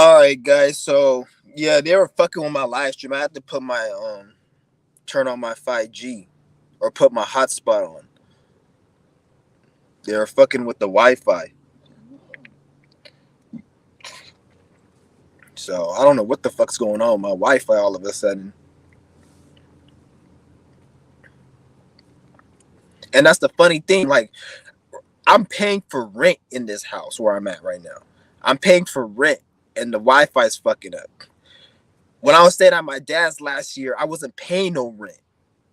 All right, guys. So yeah, they were fucking with my live stream. I had to put my turn on my 5G or put my hotspot on. They were fucking with the Wi-Fi. So I don't know what the fuck's going on with my Wi-Fi all of a sudden. And that's the funny thing. Like I'm paying for rent in this house where I'm at right now. I'm paying for rent, and the Wi-Fi is fucking up. When I was staying at my dad's last year, I wasn't paying no rent,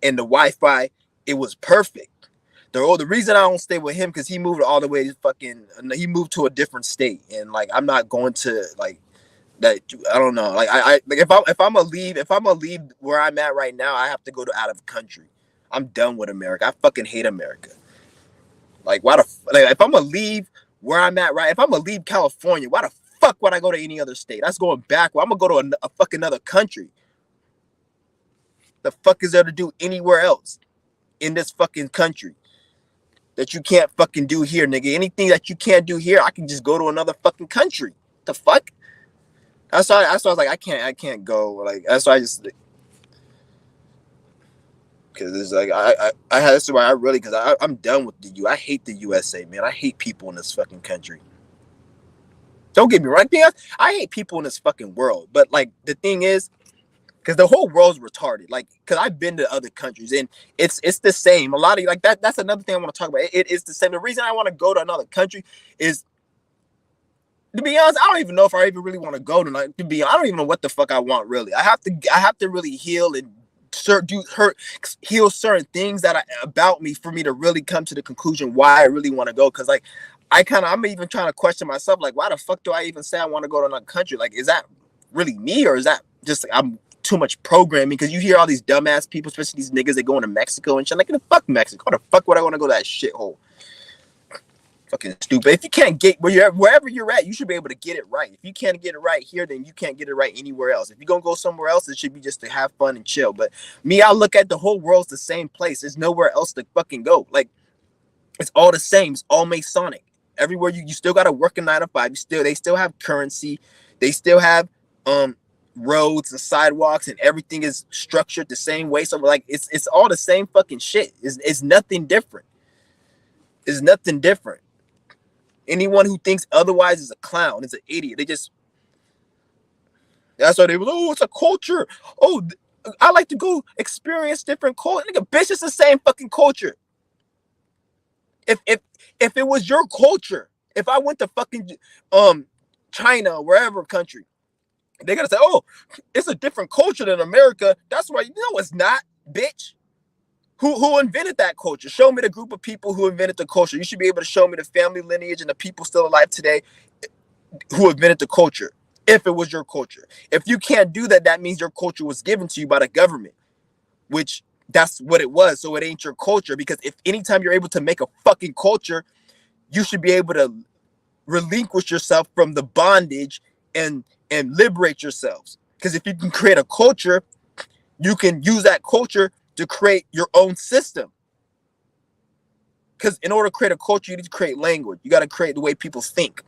and the Wi-Fi it was perfect. The reason I don't stay with him because he moved all the way to fucking he moved to a different state, and like I'm not going to like that. I don't know. Like I like if I'm gonna leave where I'm at right now, I have to go to out of country. I'm done with America. I fucking hate America. Like why the like if I'm gonna leave where I'm at right, if I'm gonna leave California, why the fuck would I go to any other state? That's going backward. I'm gonna go to a fucking other country. The fuck is there to do anywhere else in this fucking country that you can't fucking do here, nigga? Anything that you can't do here, I can just go to another fucking country. The fuck? That's why I was like, I can't go. Like that's why I just because it's like I had that's why I really because I'm done with the I hate the USA, man. I hate people in this fucking country. Don't get me wrong, I hate people in this fucking world. But like the thing is, because the whole world's retarded. Like, because I've been to other countries and it's the same. A lot of like that. That's another thing I want to talk about. It is the same. The reason I want to go to another country is, to be honest, I don't even know if I even really want to go to. Like, to be, I don't even know what the fuck I want really. I have to really heal and heal certain things about me for me to really come to the conclusion why I really want to go. Because like, I'm even trying to question myself. Like, why the fuck do I even say I want to go to another country? Like, is that really me or is that just I'm too much programming? Because you hear all these dumbass people, especially these niggas that go into Mexico and shit. Like, the fuck Mexico? How the fuck would I want to go to that shithole? Fucking stupid. If you can't get wherever you're at, you should be able to get it right. If you can't get it right here, then you can't get it right anywhere else. If you're gonna go somewhere else, it should be just to have fun and chill. But me, I look at the whole world's the same place. There's nowhere else to fucking go. Like it's all the same. It's all Masonic. Everywhere you still gotta work a 9 to 5. They still have currency. They still have roads and sidewalks and everything is structured the same way. So like it's all the same fucking shit. It's nothing different. It's nothing different. Anyone who thinks otherwise is a clown. Is an idiot. That's why they were, oh, it's a culture. Oh, I like to go experience different culture. Nigga, bitch, it's the same fucking culture. If it was your culture, if I went to fucking China, wherever country, they gotta say, oh, it's a different culture than America. That's why it's not, bitch. Who invented that culture? Show me the group of people who invented the culture. You should be able to show me the family lineage and the people still alive today who invented the culture. If it was your culture. If you can't do that, that means your culture was given to you by the government, which that's what it was. So it ain't your culture, because if anytime you're able to make a fucking culture, you should be able to relinquish yourself from the bondage and liberate yourselves. Because if you can create a culture, you can use that culture to create your own system. Because in order to create a culture, you need to create language. You got to create the way people think.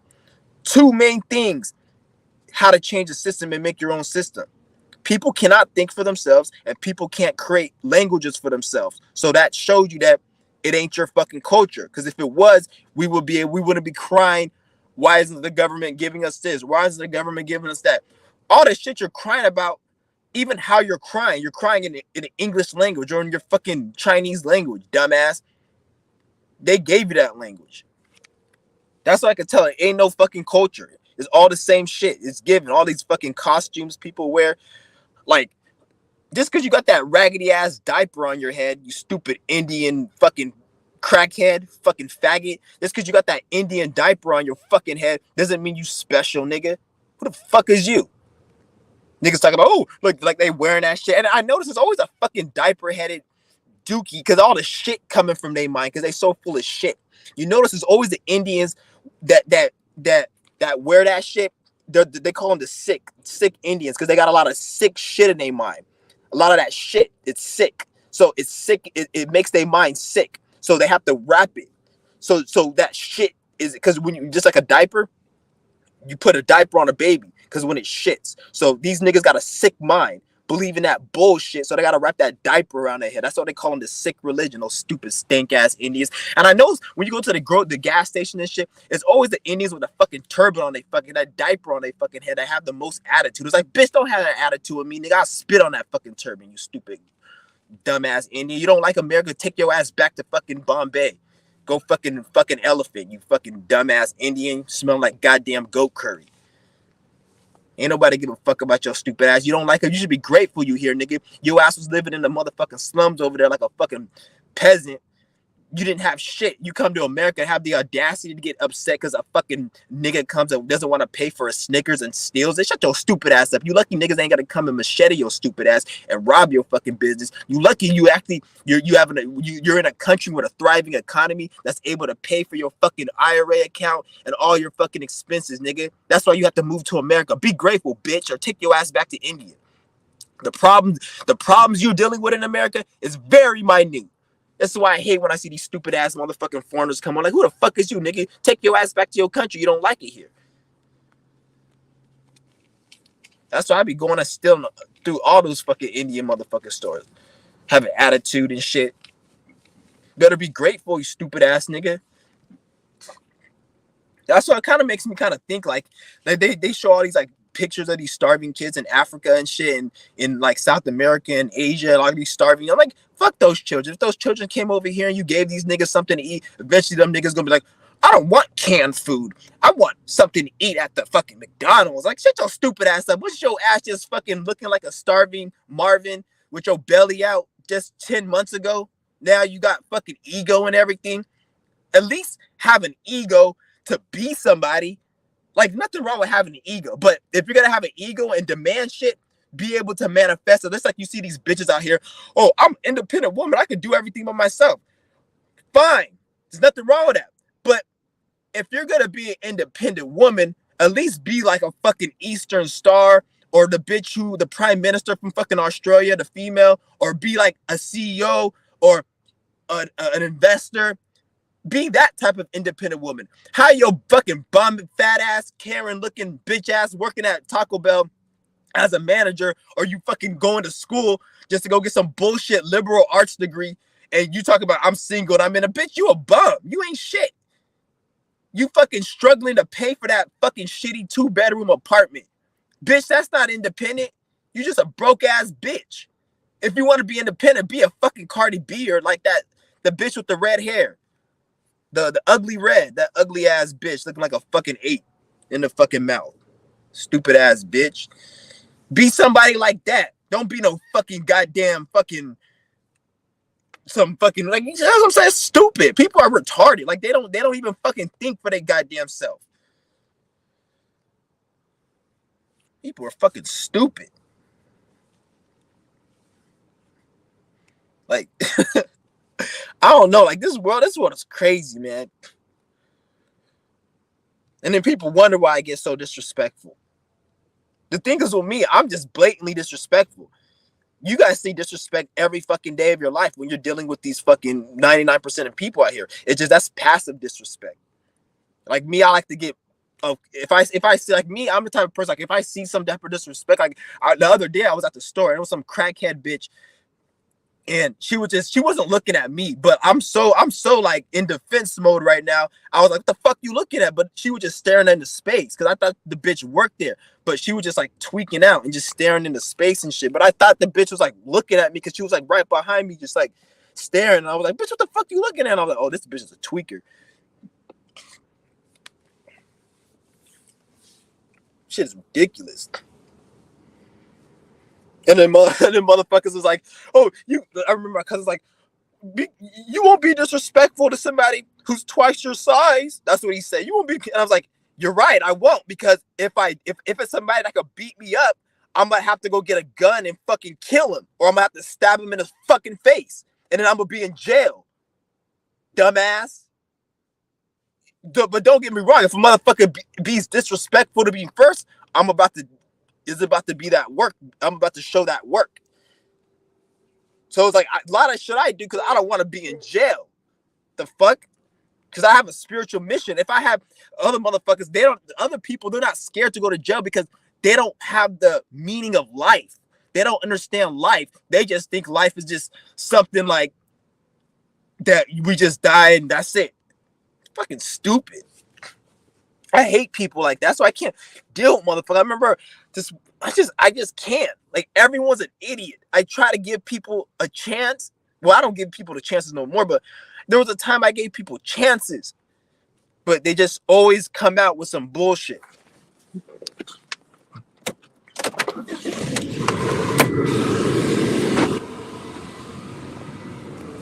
Two main things: how to change a system and make your own system. People cannot think for themselves, and people can't create languages for themselves. So that showed you that it ain't your fucking culture. Because if it was, we wouldn't be crying, why isn't the government giving us this? Why isn't the government giving us that? All the shit you're crying about, even how you're crying in the English language or in your fucking Chinese language, dumbass. They gave you that language. That's what I could tell. It ain't no fucking culture. It's all the same shit. It's given. All these fucking costumes people wear. Like, just because you got that raggedy ass diaper on your head, you stupid Indian fucking crackhead, fucking faggot. Just because you got that Indian diaper on your fucking head doesn't mean you special, nigga. Who the fuck is you? Niggas talking about, oh, look, like they wearing that shit. And I notice it's always a fucking diaper headed dookie, because all the shit coming from their mind, because they so full of shit. You notice it's always the Indians that wear that shit. They call them the sick Indians, because they got a lot of sick shit in their mind. A lot of that shit, it's sick. So it's sick. It makes their mind sick. So they have to wrap it. So that shit is, because when you just like a diaper, you put a diaper on a baby. because when it shits. So these niggas got a sick mind, believe in that bullshit. So they gotta wrap that diaper around their head. That's why they call them the sick religion, those stupid stink ass Indians. And I know when you go to the gas station and shit, it's always the Indians with a fucking turban on their fucking, that diaper on their fucking head that have the most attitude. It's like, bitch, don't have that attitude with me, nigga. I'll spit on that fucking turban, you stupid dumbass Indian. You don't like America? Take your ass back to fucking Bombay. Go fucking elephant, you fucking dumbass Indian. Smelling like goddamn goat curry. Ain't nobody give a fuck about your stupid ass. You don't like it? You should be grateful you here, nigga. Your ass was living in the motherfucking slums over there like a fucking peasant. You didn't have shit. You come to America and have the audacity to get upset because a fucking nigga comes and doesn't want to pay for a Snickers and steals it. Shut your stupid ass up. You lucky niggas ain't gonna come and machete your stupid ass and rob your fucking business. You lucky you're in a country with a thriving economy that's able to pay for your fucking IRA account and all your fucking expenses, nigga. That's why you have to move to America. Be grateful, bitch, or take your ass back to India. The problems you're dealing with in America is very minute. That's why I hate when I see these stupid ass motherfucking foreigners come on. Like, who the fuck is you, nigga? Take your ass back to your country. You don't like it here. That's why I be going and stealing through all those fucking Indian motherfucking stores. Having attitude and shit. Better be grateful, you stupid ass nigga. That's why it kind of makes me kind of think like they show all these like pictures of these starving kids in Africa and shit, and in like South America and Asia, a lot of these starving. I'm like, fuck those children. If those children came over here and you gave these niggas something to eat, eventually them niggas gonna be like, I don't want canned food. I want something to eat at the fucking McDonald's. Like, shut your stupid ass up. What's your ass just fucking looking like a starving Marvin with your belly out just 10 months ago? Now you got fucking ego and everything. At least have an ego to be somebody. Like, nothing wrong with having an ego, but if you're gonna have an ego and demand shit, be able to manifest it. It's like you see these bitches out here. Oh, I'm an independent woman. I can do everything by myself. Fine. There's nothing wrong with that. But if you're gonna be an independent woman, at least be like a fucking Eastern Star, or the bitch who, the prime minister from fucking Australia, the female, or be like a CEO or an investor. Be that type of independent woman. How your fucking bum, fat ass, Karen looking bitch ass working at Taco Bell as a manager, or you fucking going to school just to go get some bullshit liberal arts degree, and you talk about I'm single and I'm in a bitch, you a bum. You ain't shit. You fucking struggling to pay for that fucking shitty 2-bedroom apartment. Bitch, that's not independent. You just a broke ass bitch. If you want to be independent, be a fucking Cardi B or like that, the bitch with the red hair. The ugly red, that ugly ass bitch looking like a fucking 8 in the fucking mouth. Stupid ass bitch. Be somebody like that. Don't be no fucking goddamn fucking some fucking like, that's what I'm saying. Stupid. People are retarded. Like they don't even fucking think for their goddamn self. People are fucking stupid. Like I don't know. Like this world is crazy, man. And then people wonder why I get so disrespectful. The thing is with me, I'm just blatantly disrespectful. You guys see disrespect every fucking day of your life when you're dealing with these fucking 99% of people out here. It's just that's passive disrespect. Like me, I like to get. If I see like me, I'm the type of person like if I see some type of disrespect, like the other day I was at the store and it was some crackhead bitch. And she wasn't looking at me, but I'm so like in defense mode right now. I was like, what the fuck you looking at? But she was just staring into space because I thought the bitch worked there. But she was just like tweaking out and just staring into space and shit. But I thought the bitch was like looking at me because she was like right behind me, just like staring. And I was like, bitch, what the fuck you looking at? And I was like, oh, this bitch is a tweaker. Shit is ridiculous. And then motherfuckers was like, oh, I remember my cousin's like, you won't be disrespectful to somebody who's twice your size. That's what he said. You won't be. And I was like, you're right, I won't, because if it's somebody that could beat me up, I'm gonna have to go get a gun and fucking kill him, or I'm gonna have to stab him in his fucking face, and then I'm gonna be in jail. Dumbass. But don't get me wrong, if a motherfucker be's disrespectful to me first, it's about to be that work. I'm about to show that work. So it's like a lot of shit I do because I don't want to be in jail. The fuck? Because I have a spiritual mission. If I have other motherfuckers, other people, they're not scared to go to jail because they don't have the meaning of life. They don't understand life. They just think life is just something like that we just die and that's it. Fucking stupid. I hate people like that. That's why I can't deal with motherfuckers. I remember this. I just can't. Like everyone's an idiot. I try to give people a chance. Well, I don't give people the chances no more. But there was a time I gave people chances, but they just always come out with some bullshit.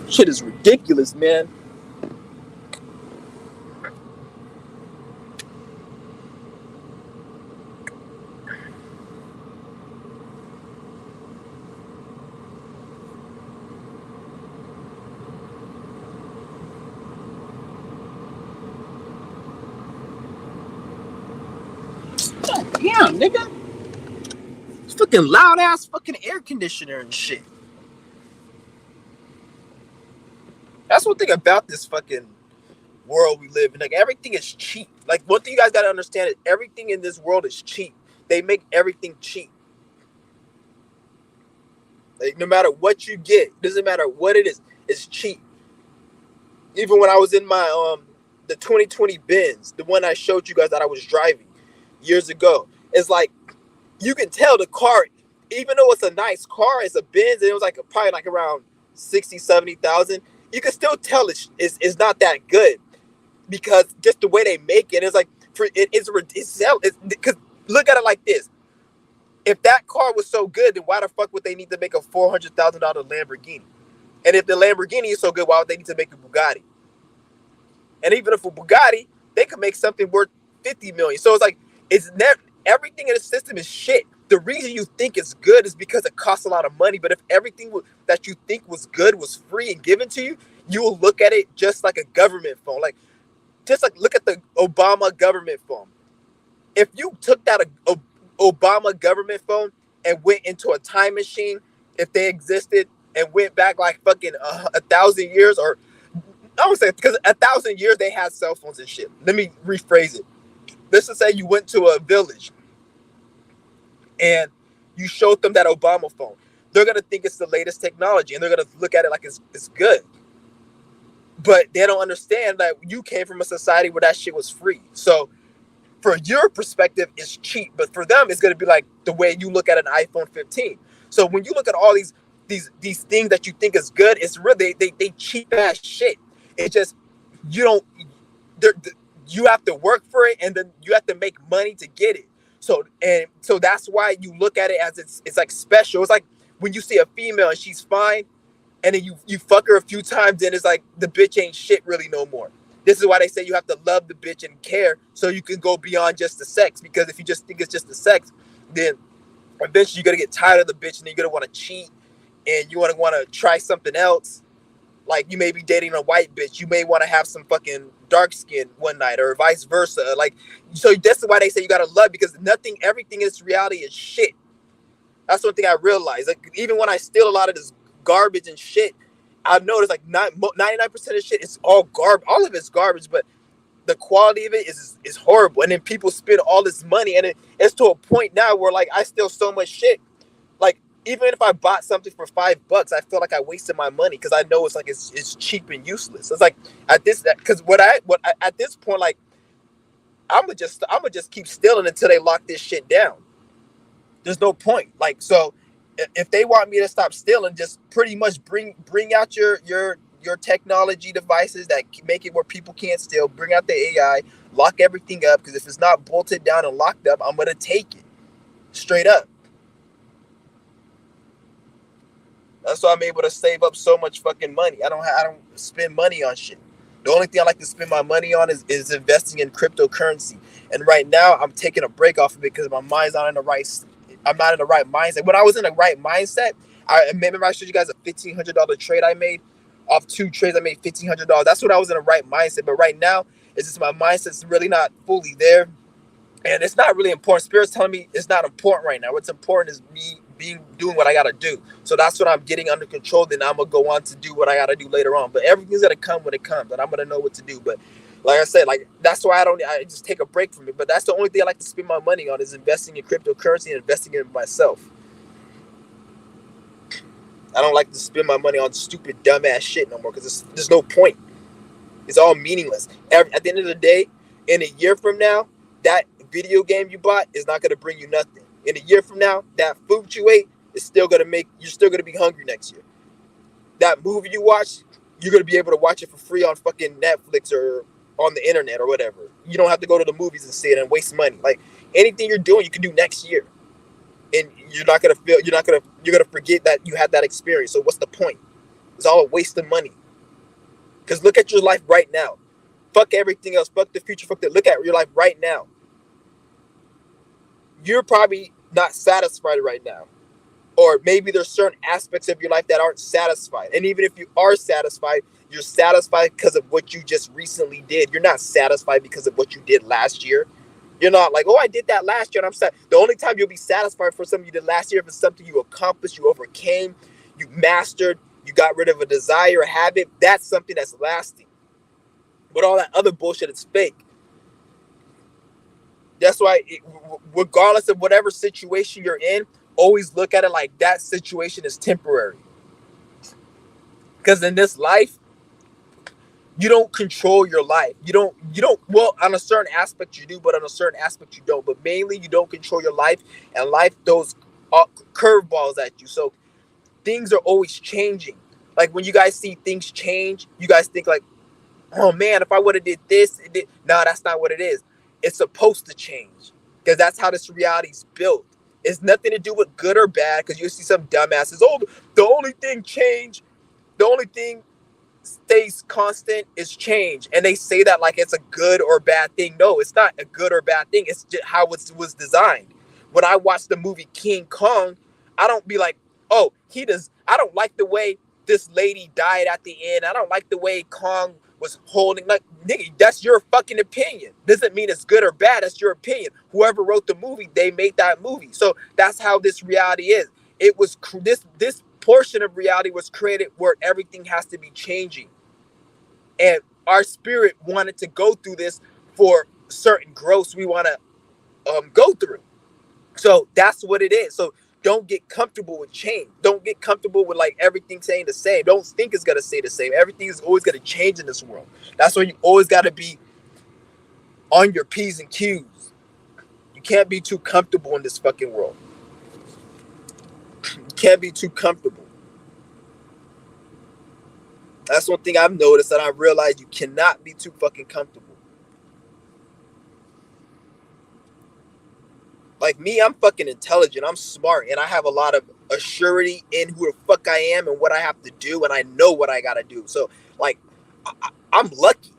Shit is ridiculous, man. Damn, nigga. It's fucking loud ass fucking air conditioner and shit. That's one thing about this fucking world we live in. Like everything is cheap. Like one thing you guys gotta understand is everything in this world is cheap. They make everything cheap. Like no matter what you get, doesn't matter what it is, it's cheap. Even when I was in my the 2020 Benz, the one I showed you guys that I was driving years ago, it's like you can tell the car, even though it's a nice car, it's a Benz, and it was like probably like around 60, 70,000. You can still tell it's not that good because just the way they make it, it's like it's because look at it like this. If that car was so good, then why the fuck would they need to make a $400,000 Lamborghini? And if the Lamborghini is so good, why would they need to make a Bugatti? And even if a Bugatti, they could make something worth 50 million. So it's like it's never everything in the system is shit. The reason you think it's good is because it costs a lot of money. But if everything that you think was good was free and given to you, you will look at it just like a government phone. Like just like look at the Obama government phone. If you took that Obama government phone and went into a time machine, if they existed, and went back like fucking 1,000 years, or I would say because 1,000 years they had cell phones and shit. Let me rephrase it. Let's just say you went to a village and you showed them that Obama phone. They're gonna think it's the latest technology and they're gonna look at it like it's good. But they don't understand that you came from a society where that shit was free. So for your perspective, it's cheap, but for them, it's gonna be like the way you look at an iPhone 15. So when you look at all these things that you think is good, it's really they cheap ass shit. It's just you don't you have to work for it, and then you have to make money to get it. So that's why you look at it as it's like special. It's like when you see a female and she's fine, and then you fuck her a few times, then it's like the bitch ain't shit really no more. This is why they say you have to love the bitch and care so you can go beyond just the sex. Because if you just think it's just the sex, then eventually you're gonna get tired of the bitch and then you're gonna want to cheat and you want to try something else. Like you may be dating a white bitch, you may want to have some fucking dark skin one night or vice versa. Like so that's why they say you gotta love, because everything in this reality is shit. That's one thing I realized. Like even when I steal a lot of this garbage and shit, I've noticed like 99% of shit is all garbage. All of it's garbage, but the quality of it is horrible. And then people spend all this money, and it's to a point now where like I steal so much shit. Like even if I bought something for $5, I feel like I wasted my money because I know it's like it's cheap and useless. It's like at this because at this point, like I'm gonna just keep stealing until they lock this shit down. There's no point. Like so, if they want me to stop stealing, just pretty much bring out your technology devices that make it where people can't steal. Bring out the AI, lock everything up, because if it's not bolted down and locked up, I'm gonna take it straight up. That's why I'm able to save up so much fucking money. I don't spend money on shit. The only thing I like to spend my money on is investing in cryptocurrency. And right now I'm taking a break off of it because my mind's not in the right. I'm not in the right mindset. When I was in the right mindset, I remember I showed you guys a $1,500 trade I made. Off 2 trades, I made $1,500. That's when I was in the right mindset. But right now, it's just my mindset's really not fully there, and it's not really important. Spirit's telling me it's not important right now. What's important is me doing what I gotta do. So that's what I'm getting under control. Then I'm gonna go on to do what I gotta do later on. But everything's gonna come when it comes, and I'm gonna know what to do. But Like I said, like that's why I just take a break from it. But that's the only thing I like to spend my money on is investing in cryptocurrency and investing in myself. I don't like to spend my money on stupid dumbass shit no more because there's no point. It's all meaningless. At the end of the day, in a year from now, that video game you bought is not going to bring you nothing. In a year from now, that food you ate is still going to make you're still going to be hungry next year. That movie you watch, you're going to be able to watch it for free on fucking Netflix or on the internet or whatever. You don't have to go to the movies and see it and waste money. Like anything you're doing, you can do next year, and you're gonna forget that you had that experience. So what's the point? It's all a waste of money. Because look at your life right now. Fuck everything else. Fuck the future. Fuck that. Look at your life right now. You're probably not satisfied right now. Or maybe there's certain aspects of your life that aren't satisfied. And even if you are satisfied, you're satisfied because of what you just recently did. You're not satisfied because of what you did last year. You're not like, oh, I did that last year and I'm sad. The only time you'll be satisfied for something you did last year if it's something you accomplished, you overcame, you mastered, you got rid of a desire, a habit. That's something that's lasting. But all that other bullshit is fake. That's why, regardless of whatever situation you're in, always look at it like that situation is temporary. Because in this life, you don't control your life. Well, on a certain aspect you do, but on a certain aspect you don't. But mainly you don't control your life, and life throws curveballs at you. So things are always changing. Like when you guys see things change, you guys think like, oh man, if I would have did this, it did. No, that's not what it is. It's supposed to change because that's how this reality is built. It's nothing to do with good or bad because you see some dumbasses. Oh, the only thing change, the only thing stays constant is change, and they say that like it's a good or bad thing. No, it's not a good or bad thing. It's just how it was designed. When I watch the movie King Kong, I don't be like, oh, he does. I don't like the way this lady died at the end. I don't like the way Kong was holding. Like, nigga, that's your fucking opinion. Doesn't mean it's good or bad. That's your opinion. Whoever wrote the movie, they made that movie. So that's how this reality is. It was this portion of reality was created where everything has to be changing, and our spirit wanted to go through this for certain growths we want to go through. So that's what it is. So don't get comfortable with change. Don't get comfortable with like everything staying the same. Don't think it's gonna stay the same. Everything is always gonna change in this world. That's why you always gotta be on your P's and Q's. You can't be too comfortable in this fucking world. You can't be too comfortable. That's one thing I've noticed that I realized you cannot be too fucking comfortable. Like me, I'm fucking intelligent. I'm smart, and I have a lot of assurity in who the fuck I am and what I have to do, and I know what I gotta do. So, like, I'm lucky.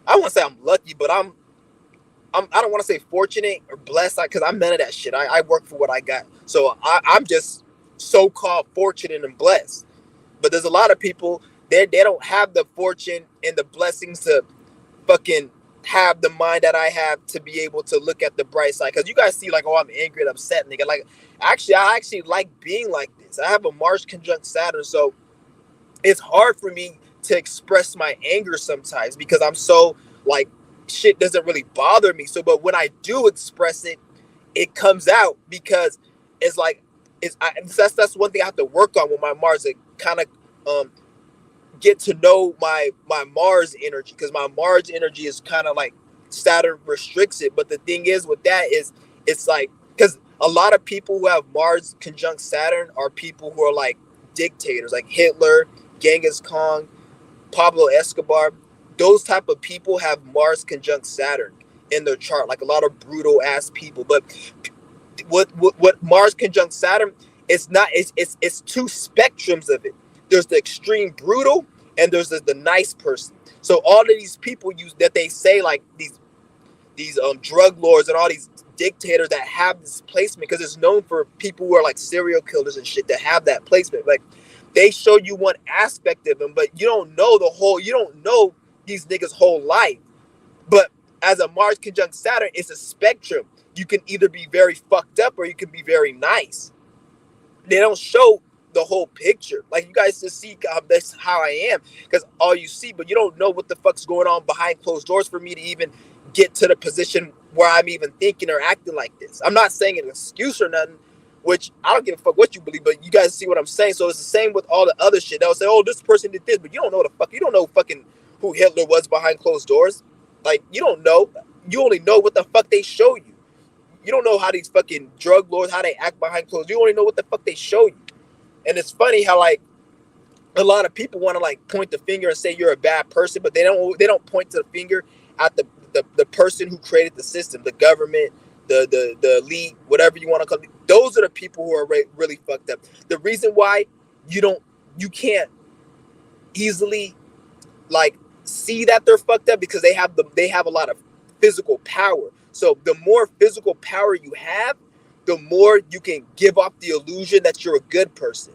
I won't say I'm lucky, but I don't want to say fortunate or blessed because I'm none of that shit. I work for what I got. So I'm just so-called fortunate and blessed. But there's a lot of people they don't have the fortune and the blessings to fucking have the mind that I have to be able to look at the bright side. Because you guys see like, oh, I'm angry and upset, nigga. Like, actually, I actually like being like this. I have a Mars conjunct Saturn, so it's hard for me to express my anger sometimes because I'm so like shit doesn't really bother me. So, but when I do express it, it comes out because it's like that's one thing I have to work on with my Mars. It kind of get to know my Mars energy because my Mars energy is kind of like Saturn restricts it. But the thing is with that is it's like because a lot of people who have Mars conjunct Saturn are people who are like dictators, like Hitler, Genghis Khan, Pablo Escobar. Those type of people have Mars conjunct Saturn in their chart, like a lot of brutal ass people. But what Mars conjunct Saturn, it's not. It's two spectrums of it. There's the extreme brutal, and there's the nice person. So all of these people use that they say like these drug lords and all these dictators that have this placement because it's known for people who are like serial killers and shit that have that placement. Like they show you one aspect of them, but you don't know the whole. You don't know these niggas' whole life. But as a Mars conjunct Saturn, it's a spectrum. You can either be very fucked up or you can be very nice. They don't show the whole picture. Like, you guys just see that's how I am, because all you see, but you don't know what the fuck's going on behind closed doors for me to even get to the position where I'm even thinking or acting like this. I'm not saying an excuse or nothing, which I don't give a fuck what you believe, but you guys see what I'm saying. So it's the same with all the other shit. They'll say, oh, this person did this, but you don't know the fuck. You don't know fucking who Hitler was behind closed doors. Like, you don't know. You only know what the fuck they show you. You don't know how these fucking drug lords, how they act behind closed. You only know what the fuck they show you. And it's funny how, like, a lot of people want to, like, point the finger and say you're a bad person, but they don't point to the finger at the person who created the system, the government, the elite, whatever you want to call it. Those are the people who are really fucked up. The reason why you can't easily, like, see that they're fucked up, because they have a lot of physical power. So the more physical power you have, the more you can give off the illusion that you're a good person.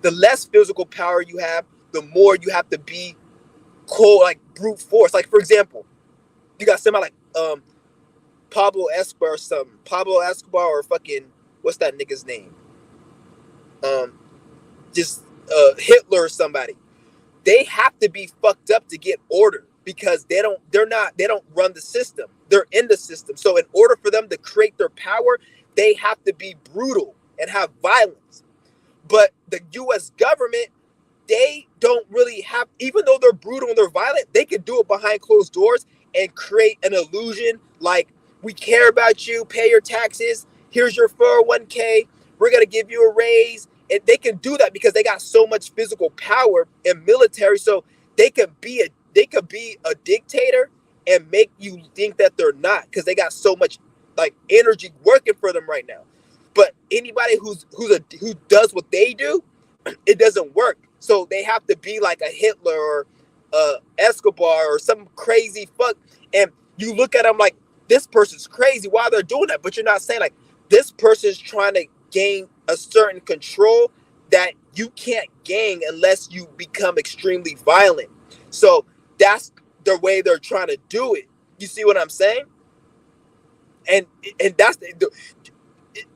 The less physical power you have, the more you have to be cold, like brute force. Like, for example, you got somebody like Pablo Escobar or fucking, what's that nigga's name? Just Hitler or somebody. They have to be fucked up to get order, because they don't run the system. They're in the system. So in order for them to create their power, they have to be brutal and have violence. But the US government, they don't really have, even though they're brutal and they're violent, they can do it behind closed doors and create an illusion like, we care about you, pay your taxes, here's your 401k, we're going to give you a raise. And they can do that because they got so much physical power and military. So they could be a dictator and make you think that they're not, because they got so much, like, energy working for them right now. But anybody who does what they do, it doesn't work. So they have to be like a Hitler or Escobar or some crazy fuck. And you look at them like, this person's crazy. Why they're doing that? But you're not saying, like, this person's trying to gain a certain control that you can't gain unless you become extremely violent. So that's the way they're trying to do it. You see what I'm saying? And that's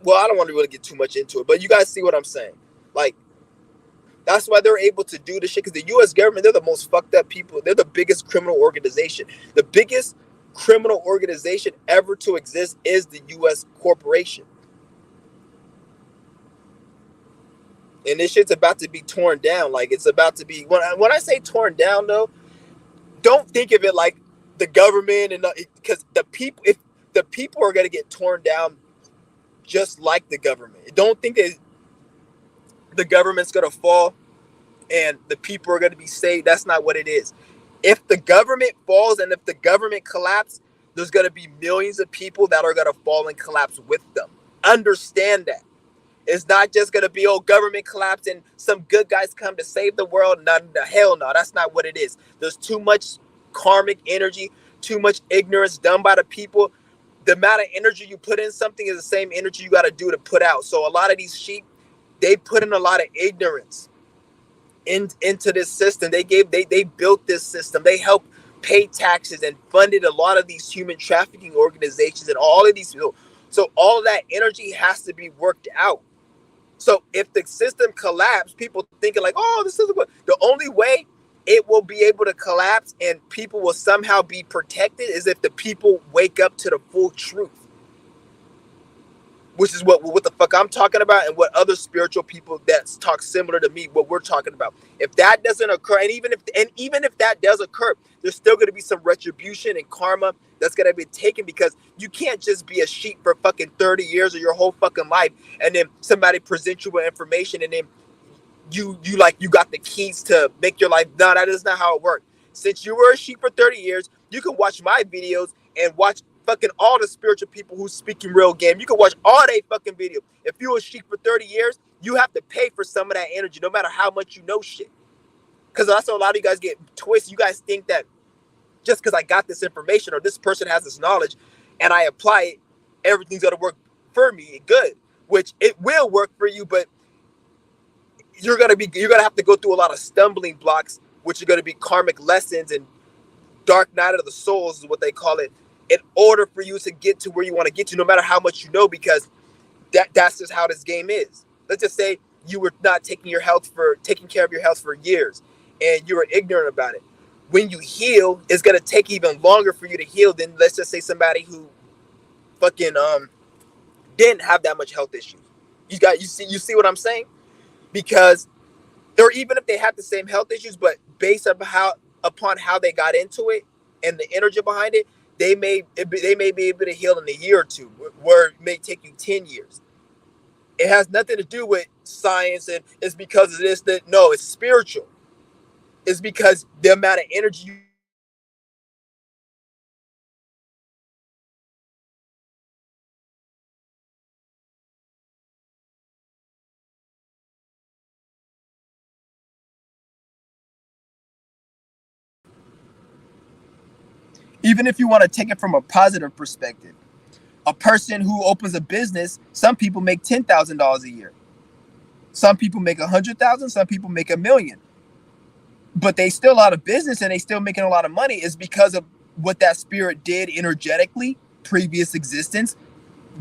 well, I don't want to really get too much into it, but you guys see what I'm saying. Like, that's why they're able to do this shit, because the U.S. government, they're the most fucked up people. They're the biggest criminal organization. The biggest criminal organization ever to exist is the U.S. corporation. And this shit's about to be torn down. Like, it's about to be, when I say torn down, though, don't think of it like the government, and because if the people are going to get torn down just like the government. Don't think that the government's going to fall and the people are going to be saved. That's not what it is. If the government falls and if the government collapses, there's going to be millions of people that are going to fall and collapse with them. Understand that. It's not just going to be, oh, government collapse and some good guys come to save the world. None the hell no. That's not what it is. There's too much karmic energy, too much ignorance done by the people. The amount of energy you put in something is the same energy you got to do to put out. So a lot of these sheep, they put in a lot of ignorance into this system. They built this system. They helped pay taxes and funded a lot of these human trafficking organizations and all of these people. So all of that energy has to be worked out. So if the system collapses, people thinking like, oh, this is the only way it will be able to collapse and people will somehow be protected is if the people wake up to the full truth, which is what the fuck I'm talking about, and what other spiritual people that talk similar to me, what we're talking about. If that doesn't occur, and even if that does occur, there's still going to be some retribution and karma that's going to be taken, because you can't just be a sheep for fucking 30 years or your whole fucking life, and then somebody presents you with information, and then you got the keys to make your life. No, that is not how it works. Since you were a sheep for 30 years, you can watch my videos and watch fucking all the spiritual people who's speaking real game. You can watch all they fucking video. If you were a sheep for 30 years, you have to pay for some of that energy, no matter how much you know shit. Because that's how a lot of you guys get twisted. You guys think that just because I got this information or this person has this knowledge and I apply it, everything's gonna work for me good, which it will work for you, but you're gonna have to go through a lot of stumbling blocks, which are gonna be karmic lessons and dark night of the souls is what they call it, in order for you to get to where you want to get to, no matter how much you know, because that's just how this game is. Let's just say you were not taking care of your health for years, and you were ignorant about it. When you heal, it's gonna take even longer for you to heal than, let's just say, somebody who fucking didn't have that much health issues. You see what I'm saying? Because, or even if they have the same health issues, but based upon how they got into it and the energy behind it, they may be able to heal in a year or two, where it may take you 10 years. It has nothing to do with science, and it's because of this, that. No, it's spiritual. It's because the amount of energy you, even if you want to take it from a positive perspective, a person who opens a business, some people make $10,000 a year. Some people make 100,000. Some people make 1 million. But they still out of business and they still making a lot of money. Is because of what that spirit did energetically, previous existence,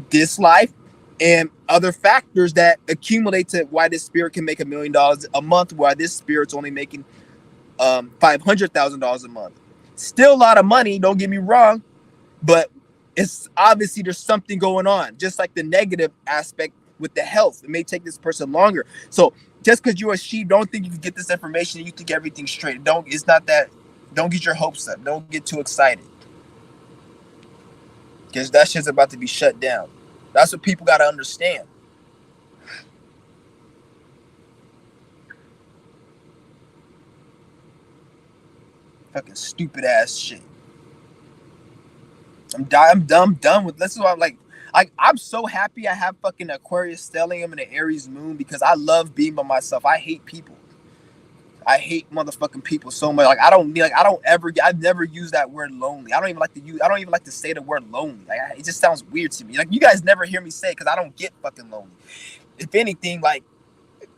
this life, and other factors that accumulate to why this spirit can make $1 million a month, while this spirit's only making $500,000 a month. Still a lot of money, don't get me wrong, but it's obviously there's something going on. Just like the negative aspect with the health, it may take this person longer. So just because you're a sheep, don't think you can get this information and you think everything's straight. Don't. It's not that. Don't get your hopes up. Don't get too excited, because that shit's about to be shut down. That's what people got to understand. Fucking stupid ass shit. I'm done with. This is why I'm like, I'm so happy I have fucking Aquarius stellium and an Aries moon, because I love being by myself. I hate people. I hate motherfucking people so much. Like, I've never used that word lonely. I don't even like to say the word lonely. Like, it just sounds weird to me. Like, you guys never hear me say it because I don't get fucking lonely. If anything, like,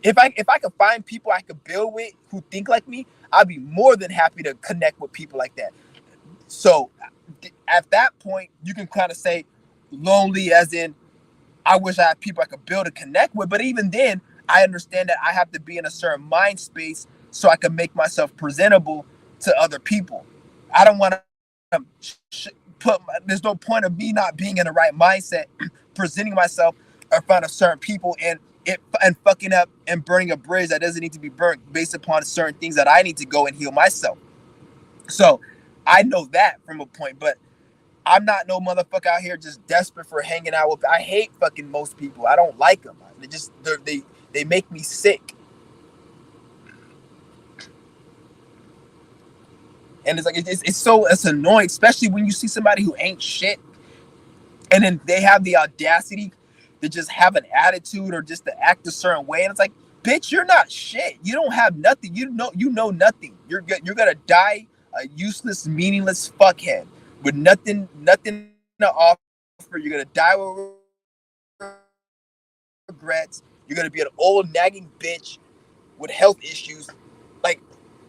if I could find people I could build with who think like me, I'd be more than happy to connect with people like that. So at that point, you can kind of say lonely as in, I wish I had people I could build and connect with. But even then, I understand that I have to be in a certain mind space so I can make myself presentable to other people. I don't want to there's no point of me not being in the right mindset, presenting myself in front of certain people, and fucking up and burning a bridge that doesn't need to be burnt based upon certain things that I need to go and heal myself. So I know that from a point, but I'm not no motherfucker out here just desperate for hanging out with. I hate fucking most people. I don't like them. They make me sick. And it's like it's annoying, especially when you see somebody who ain't shit, and then they have the audacity to just have an attitude or just to act a certain way, and it's like, bitch, you're not shit. You don't have nothing. You know nothing. You're gonna die a useless, meaningless fuckhead with nothing to offer. You're gonna die with regrets. You're gonna be an old nagging bitch with health issues. Like,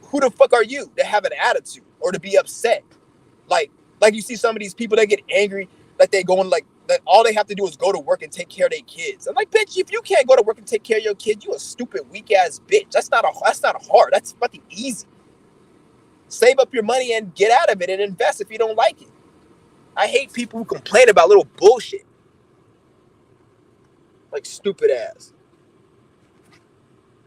who the fuck are you to have an attitude or to be upset? Like, you see some of these people that get angry, like they going like that. All they have to do is go to work and take care of their kids. I'm like, bitch, if you can't go to work and take care of your kids, you a stupid, weak ass bitch. That's not hard. That's fucking easy. Save up your money and get out of it and invest if you don't like it. I hate people who complain about little bullshit. Like, stupid ass.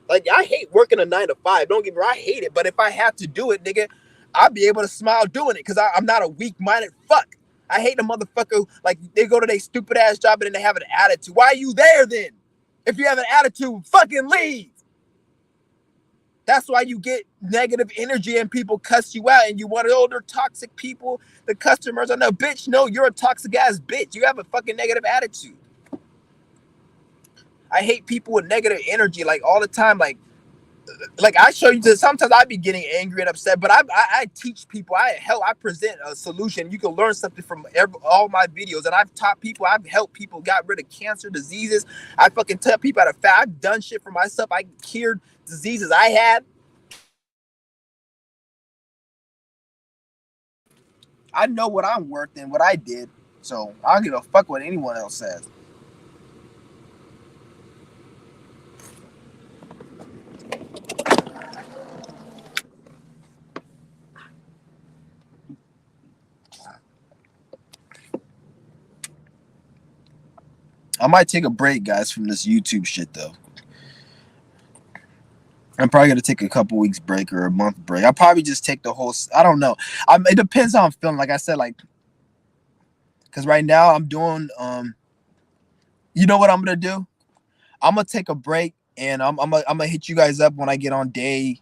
Like, I hate working a 9 to 5. Don't get me wrong, I hate it. But if I have to do it, nigga, I'll be able to smile doing it because I'm not a weak minded fuck. I hate a motherfucker like they go to their stupid ass job and then they have an attitude. Why are you there then? If you have an attitude, fucking leave. That's why you get negative energy and people cuss you out, and you want older toxic people. The customers are no, bitch. No, you're a toxic ass bitch. You have a fucking negative attitude. I hate people with negative energy like all the time. Like I show you that sometimes I be getting angry and upset, but I teach people, I present a solution. You can learn something from all my videos, and I've taught people, I've helped people, got rid of cancer, diseases. I fucking tell people out of fact, I've done shit for myself. I cured diseases I had. I know what I'm worth and what I did, so I don't give a fuck what anyone else says. I might take a break, guys, from this YouTube shit though. I'm probably gonna take a couple weeks break or a month break. I'll probably just take the whole. I don't know. It depends how I'm feeling. Like I said, like because right now I'm doing. You know what I'm gonna do? I'm gonna take a break and I'm gonna hit you guys up when I get on day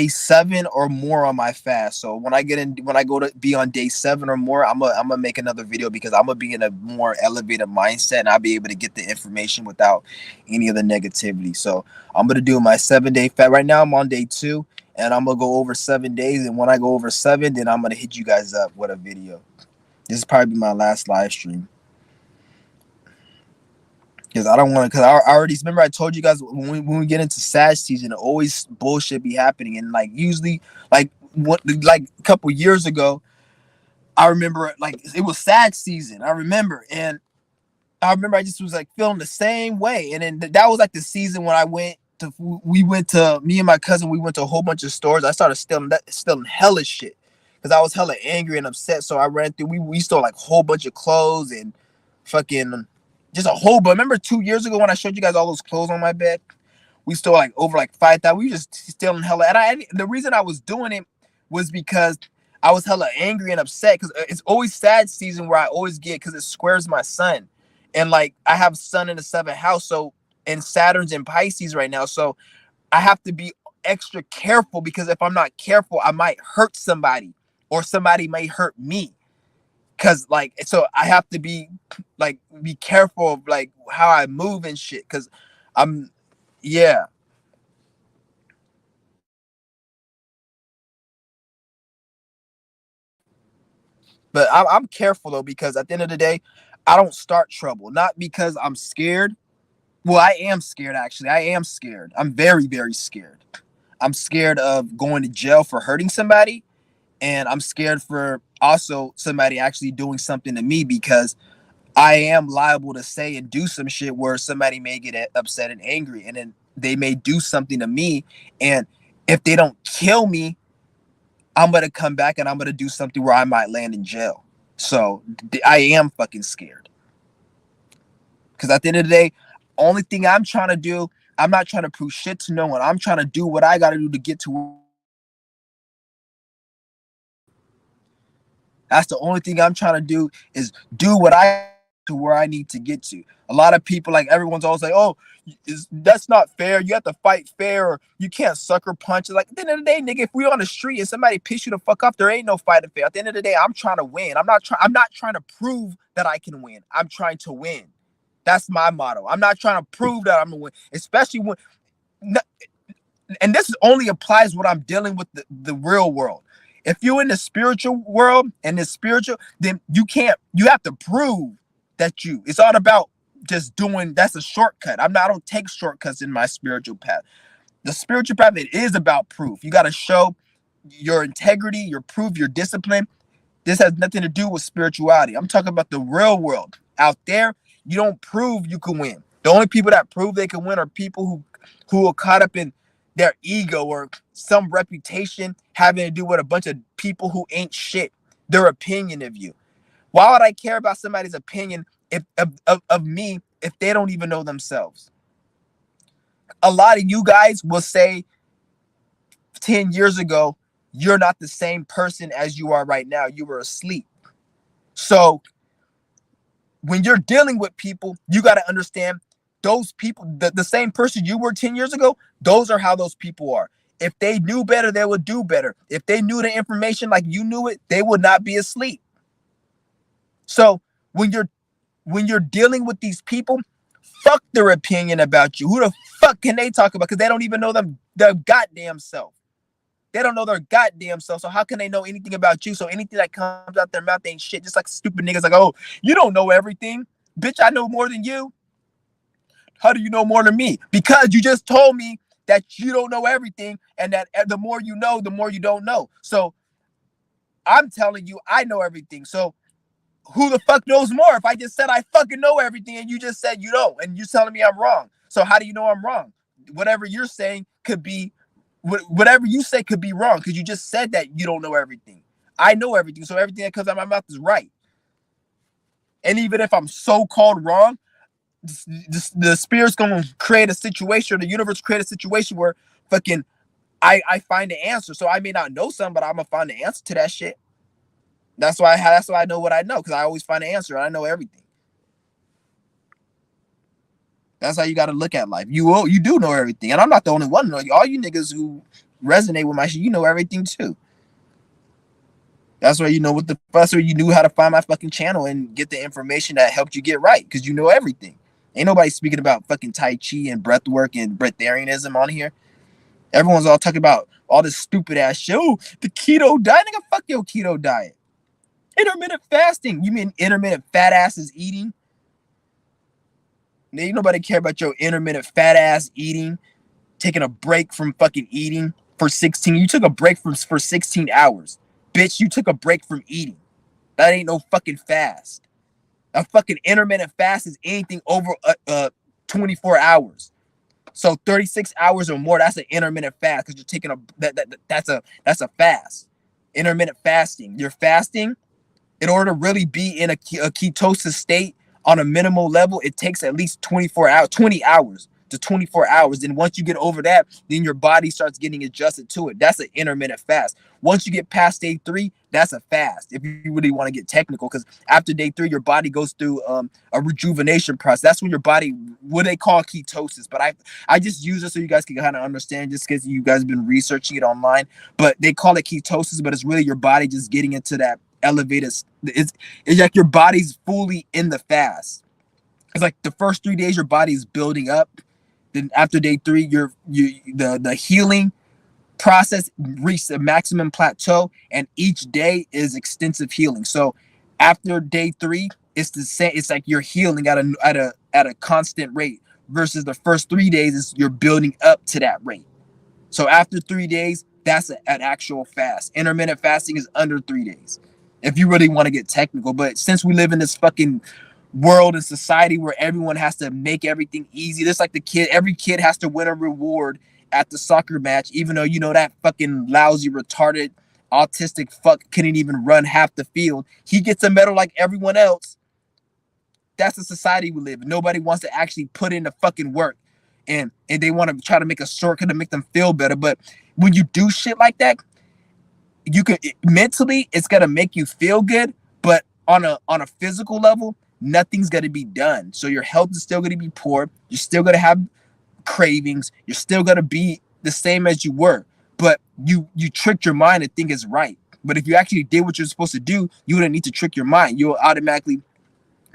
7 or more on my fast. So when I go to be on day 7 or more, I'm gonna make another video because I'm gonna be in a more elevated mindset and I'll be able to get the information without any of the negativity. So I'm gonna do my 7-day fast. Right now I'm on day 2 and I'm gonna go over 7 days. And when I go over 7, then I'm gonna hit you guys up with a video. This is probably my last live stream. Because I don't want to. Because I already remember I told you guys when we get into Sag season, always bullshit be happening, and like usually, like a couple years ago, I remember like it was Sag season. I remember I just was like feeling the same way, and then that was like the season when we went to me and my cousin. We went to a whole bunch of stores. I started stealing hella shit because I was hella angry and upset. So I ran through. We stole like a whole bunch of clothes and fucking just a whole bunch. Remember 2 years ago when I showed you guys all those clothes on my bed? We stole like over like 5,000. We were just stealing hella. And the reason I was doing it was because I was hella angry and upset because it's always Sag season where I always get because it squares my sun. And like I have sun in the 7th house, so and Saturn's in Pisces right now. So I have to be extra careful because if I'm not careful, I might hurt somebody or somebody may hurt me. Cause like so I have to be careful of like how I move and shit. Cause I'm yeah. But I'm careful though because at the end of the day, I don't start trouble. Not because I'm scared. Well, I am scared actually. I am scared. I'm very, very scared. I'm scared of going to jail for hurting somebody, and I'm scared for also somebody actually doing something to me because I am liable to say and do some shit where somebody may get upset and angry, and then they may do something to me, and if they don't kill me, I'm gonna come back and I'm gonna do something where I might land in jail. So I am fucking scared because at the end of the day, only thing I'm trying to do, I'm not trying to prove shit to no one. I'm trying to do what I got to do to get to. That's the only thing I'm trying to do is do what I to where I need to get to. A lot of people, like everyone's always like, "Oh, that's not fair. You have to fight fair, or you can't sucker punch." Like at the end of the day, nigga, if we on the street and somebody piss you the fuck off, there ain't no fighting fair. At the end of the day, I'm trying to win. I'm not trying to prove that I can win. I'm trying to win. That's my motto. I'm not trying to prove that I'm gonna win, especially when. And this only applies when I'm dealing with the real world. If you're in the spiritual world and the spiritual, then you have to prove that it's all about just doing. That's a shortcut. I don't take shortcuts in my spiritual path. The spiritual path, it is about proof. You got to show your integrity, your proof, your discipline. This has nothing to do with spirituality. I'm talking about the real world. Out there, you don't prove you can win. The only people that prove they can win are people who are caught up in their ego or some reputation having to do with a bunch of people who ain't shit. Their opinion of you. Why would I care about somebody's opinion of me if they don't even know themselves? A lot of you guys will say 10 years ago, you're not the same person as you are right now. You were asleep. So when you're dealing with people, you got to understand those people, the same person you were 10 years ago, those are how those people are. If they knew better, they would do better. If they knew the information like you knew it, they would not be asleep. So when you're dealing with these people, fuck their opinion about you. Who the fuck can they talk about? Because they don't even know their goddamn self. They don't know their goddamn self. So how can they know anything about you? So anything that comes out their mouth ain't shit. Just like stupid niggas like, oh, you don't know everything. Bitch, I know more than you. How do you know more than me? Because you just told me that you don't know everything and that the more you know, the more you don't know. So I'm telling you, I know everything. So who the fuck knows more? If I just said I fucking know everything and you just said you don't and you're telling me I'm wrong. So how do you know I'm wrong? Whatever you're saying could be, whatever you say could be wrong because you just said that you don't know everything. I know everything. So everything that comes out of my mouth is right. And even if I'm so called wrong, the spirit's gonna create a situation, or the universe create a situation where fucking I find the answer. So I may not know something, but I'm gonna find the answer to that shit. That's why I know what I know, because I always find the answer. I know everything. That's how you got to look at life. You do know everything, and I'm not the only one. All you niggas who resonate with my shit, you know everything too. That's why you know what the fuss, or you knew how to find my fucking channel and get the information that helped you get right, because you know everything. Ain't nobody speaking about fucking Tai Chi and breath work and breatharianism on here. Everyone's all talking about all this stupid ass shit. Oh, the keto diet, nigga, fuck your keto diet. Intermittent fasting. You mean intermittent fat asses eating? Ain't nobody care about your intermittent fat ass eating, taking a break from fucking eating for 16. You took a break for 16 hours. Bitch, you took a break from eating. That ain't no fucking fast. A fucking intermittent fast is anything over 24 hours. So 36 hours or more, that's an intermittent fast, because you're taking that's a fast. Intermittent fasting. You're fasting in order to really be in a ketosis state on a minimal level. It takes at least 20 hours to 24 hours. And once you get over that, then your body starts getting adjusted to it. That's an intermittent fast. Once you get past day 3, that's a fast, if you really want to get technical, because after day 3, your body goes through a rejuvenation process. That's when your body, what they call ketosis, but I just use it so you guys can kind of understand, just because you guys have been researching it online. But they call it ketosis, but it's really your body just getting into that elevated. It's like your body's fully in the fast. It's like the first 3 days your body's building up, then after day 3, the healing process reached a maximum plateau, and each day is extensive healing. So after day 3, it's the same. It's like you're healing at a constant rate, versus the first 3 days is you're building up to that rate. So after 3 days, that's an actual fast. Intermittent fasting is under 3 days, if you really want to get technical. But since we live in this fucking world and society where everyone has to make everything easy, just like every kid has to win a reward at the soccer match, even though you know that fucking lousy, retarded, autistic fuck couldn't even run half the field. He gets a medal like everyone else. That's the society we live in. Nobody wants to actually put in the fucking work, and they want to try to make a shortcut to make them feel better. But when you do shit like that, you can mentally, it's gonna make you feel good, but on a physical level, nothing's gonna be done. So your health is still gonna be poor. You're still gonna have cravings. You're still gonna be the same as you were, but you tricked your mind to think it's right. But if you actually did what you're supposed to do, you wouldn't need to trick your mind. You'll automatically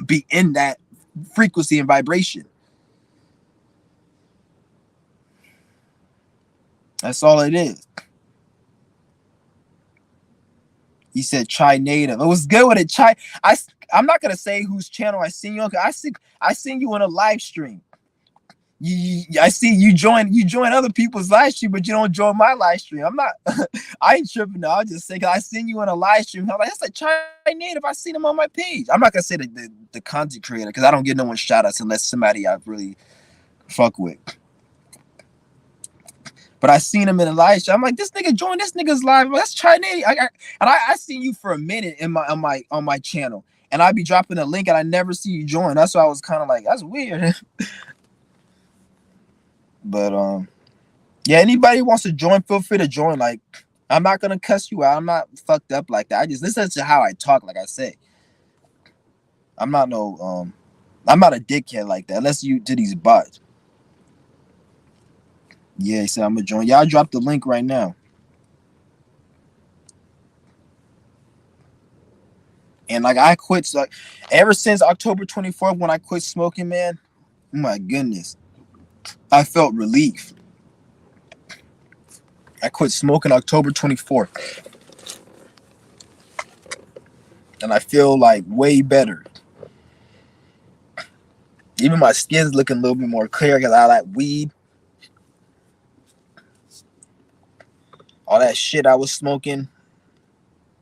be in that frequency and vibration. That's all it is. He said Chai native. It was good with it. I'm not gonna say whose channel I seen you on. I seen you on a live stream. I see you join other people's live stream, but you don't join my live stream. I'm not. I ain't tripping. No, I'll just say, I seen you on a live stream. I'm like, that's like Chai native. I seen him on my page. I'm not gonna say the content creator, because I don't get no one shout outs unless somebody I really fuck with. But I seen him in a live show. I'm like, this nigga joined this nigga's live. Well, that's Chinese. I seen you for a minute in on my channel, and I'd be dropping a link, and I never see you join. That's why I was kind of like, that's weird. But yeah, anybody wants to join, feel free to join. Like, I'm not gonna cuss you out. I'm not fucked up like that. I just listen to how I talk. Like I say, I'm not I'm not a dickhead like that. Unless you to these bots. Yeah, he said I'm gonna join. Y'all drop the link right now. And like I quit, like ever since October 24th when I quit smoking, man. Oh my goodness, I felt relief. I quit smoking October 24th, and I feel like way better. Even my skin's looking a little bit more clear because I like weed. All that shit I was smoking.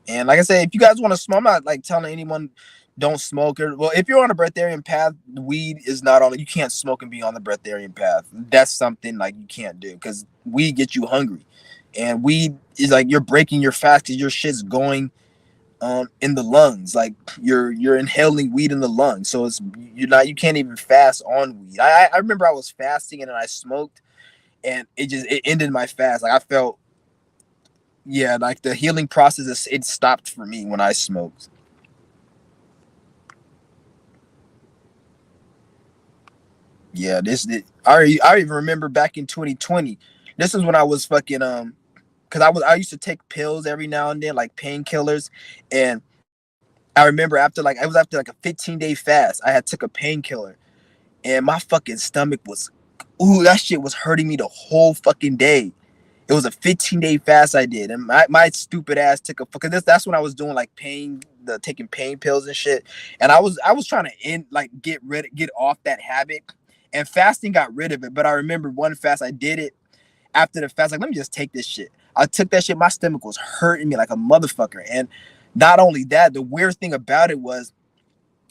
And like I said, if you guys want to smoke, I'm not like telling anyone don't smoke. Well, if you're on a breatharian path, weed is not on. You can't smoke and be on the breatharian path. That's something like you can't do, because weed gets you hungry, and weed is like you're breaking your fast because your shit's going in the lungs. Like you're inhaling weed in the lungs, so you can't even fast on weed. I remember I was fasting and then I smoked, and it ended my fast. Like I felt, yeah, like the healing process, it stopped for me when I smoked. Yeah, I even remember back in 2020. This is when I was fucking because I used to take pills every now and then, like painkillers, and I remember after like, it was after like a 15-day fast, I had took a painkiller, and my fucking stomach was, ooh, that shit was hurting me the whole fucking day. It was a 15-day fast I did, and my stupid ass took a, because that's when I was doing like taking pain pills and shit, and I was trying to get off that habit, and fasting got rid of it. But I remember one fast I did it, after the fast, like, let me just take this shit. I took that shit. My stomach was hurting me like a motherfucker, and not only that, the weird thing about it was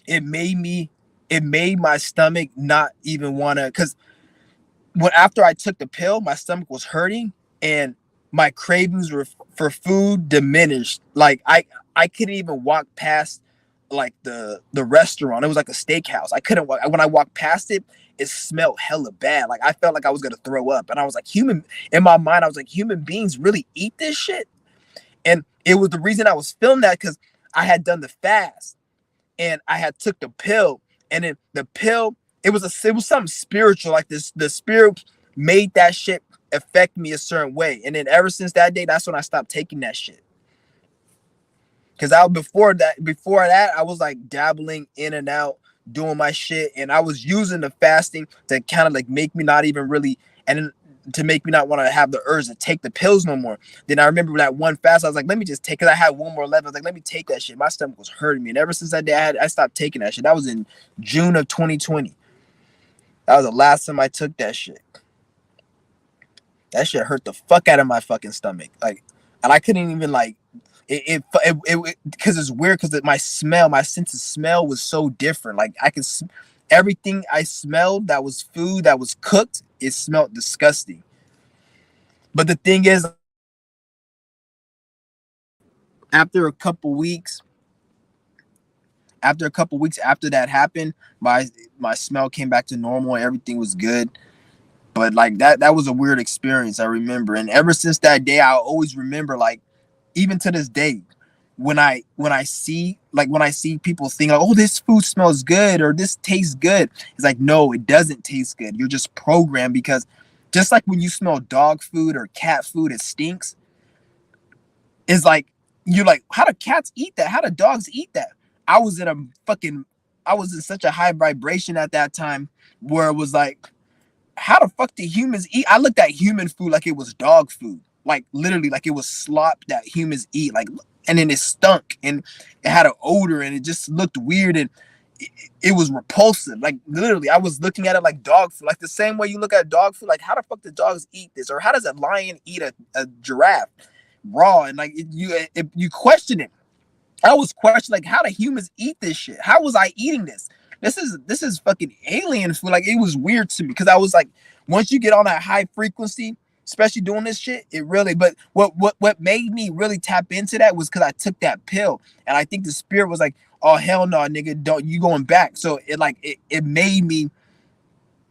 it made me, it made my stomach not even wanna, because when after I took the pill, my stomach was hurting, and my cravings for food diminished. Like I couldn't even walk past like the restaurant. It was like a steakhouse. I couldn't walk. When I walked past it, it smelled hella bad. Like I felt like I was gonna throw up, and I was like, human, in my mind, I was like, human beings really eat this shit. And it was the reason I was feeling that, because I had done the fast and I had took the pill, and then the pill, it was something spiritual, like this, the spirit made that shit affect me a certain way, and then ever since that day, that's when I stopped taking that shit. Because I before that I was like dabbling in and out, doing my shit, and I was using the fasting to kind of like make me not even really, and then to make me not want to have the urge to take the pills no more. Then I remember that one fast, I was like, let me just take, because I had one more left. I was like, let me take that shit. My stomach was hurting me, and ever since that day, I stopped taking that shit. That was in June of 2020. That was the last time I took that shit. That shit hurt the fuck out of my fucking stomach. Like, and I couldn't even like it because it's weird, because my sense of smell was so different. Like everything I smelled that was food that was cooked, it smelled disgusting. But the thing is, after a couple weeks, after that happened, my smell came back to normal and everything was good. But like that was a weird experience, I remember. And ever since that day, I always remember, like, even to this day, when I see people think like, oh, this food smells good or this tastes good, it's like, no, it doesn't taste good. You're just programmed, because just like when you smell dog food or cat food, it stinks. It's like, you're like, how do cats eat that? How do dogs eat that? I was in a fucking I was in such a high vibration at that time, where it was like, how the fuck do humans eat? I looked at human food like it was dog food, like literally, like it was slop that humans eat, like, and then it stunk and it had an odor and it just looked weird, and it was repulsive. Like literally, I was looking at it like dog food, like the same way you look at dog food, like how the fuck do dogs eat this, or how does a lion eat a giraffe raw, and like you question it. I was questioning, like, how do humans eat this shit? How was I eating this? This is fucking alien food. Like, it was weird to me, because I was like, once you get on that high frequency, especially doing this shit, it really. But what made me really tap into that was because I took that pill, and I think the spirit was like, oh hell no, nigga, don't you going back? So it made me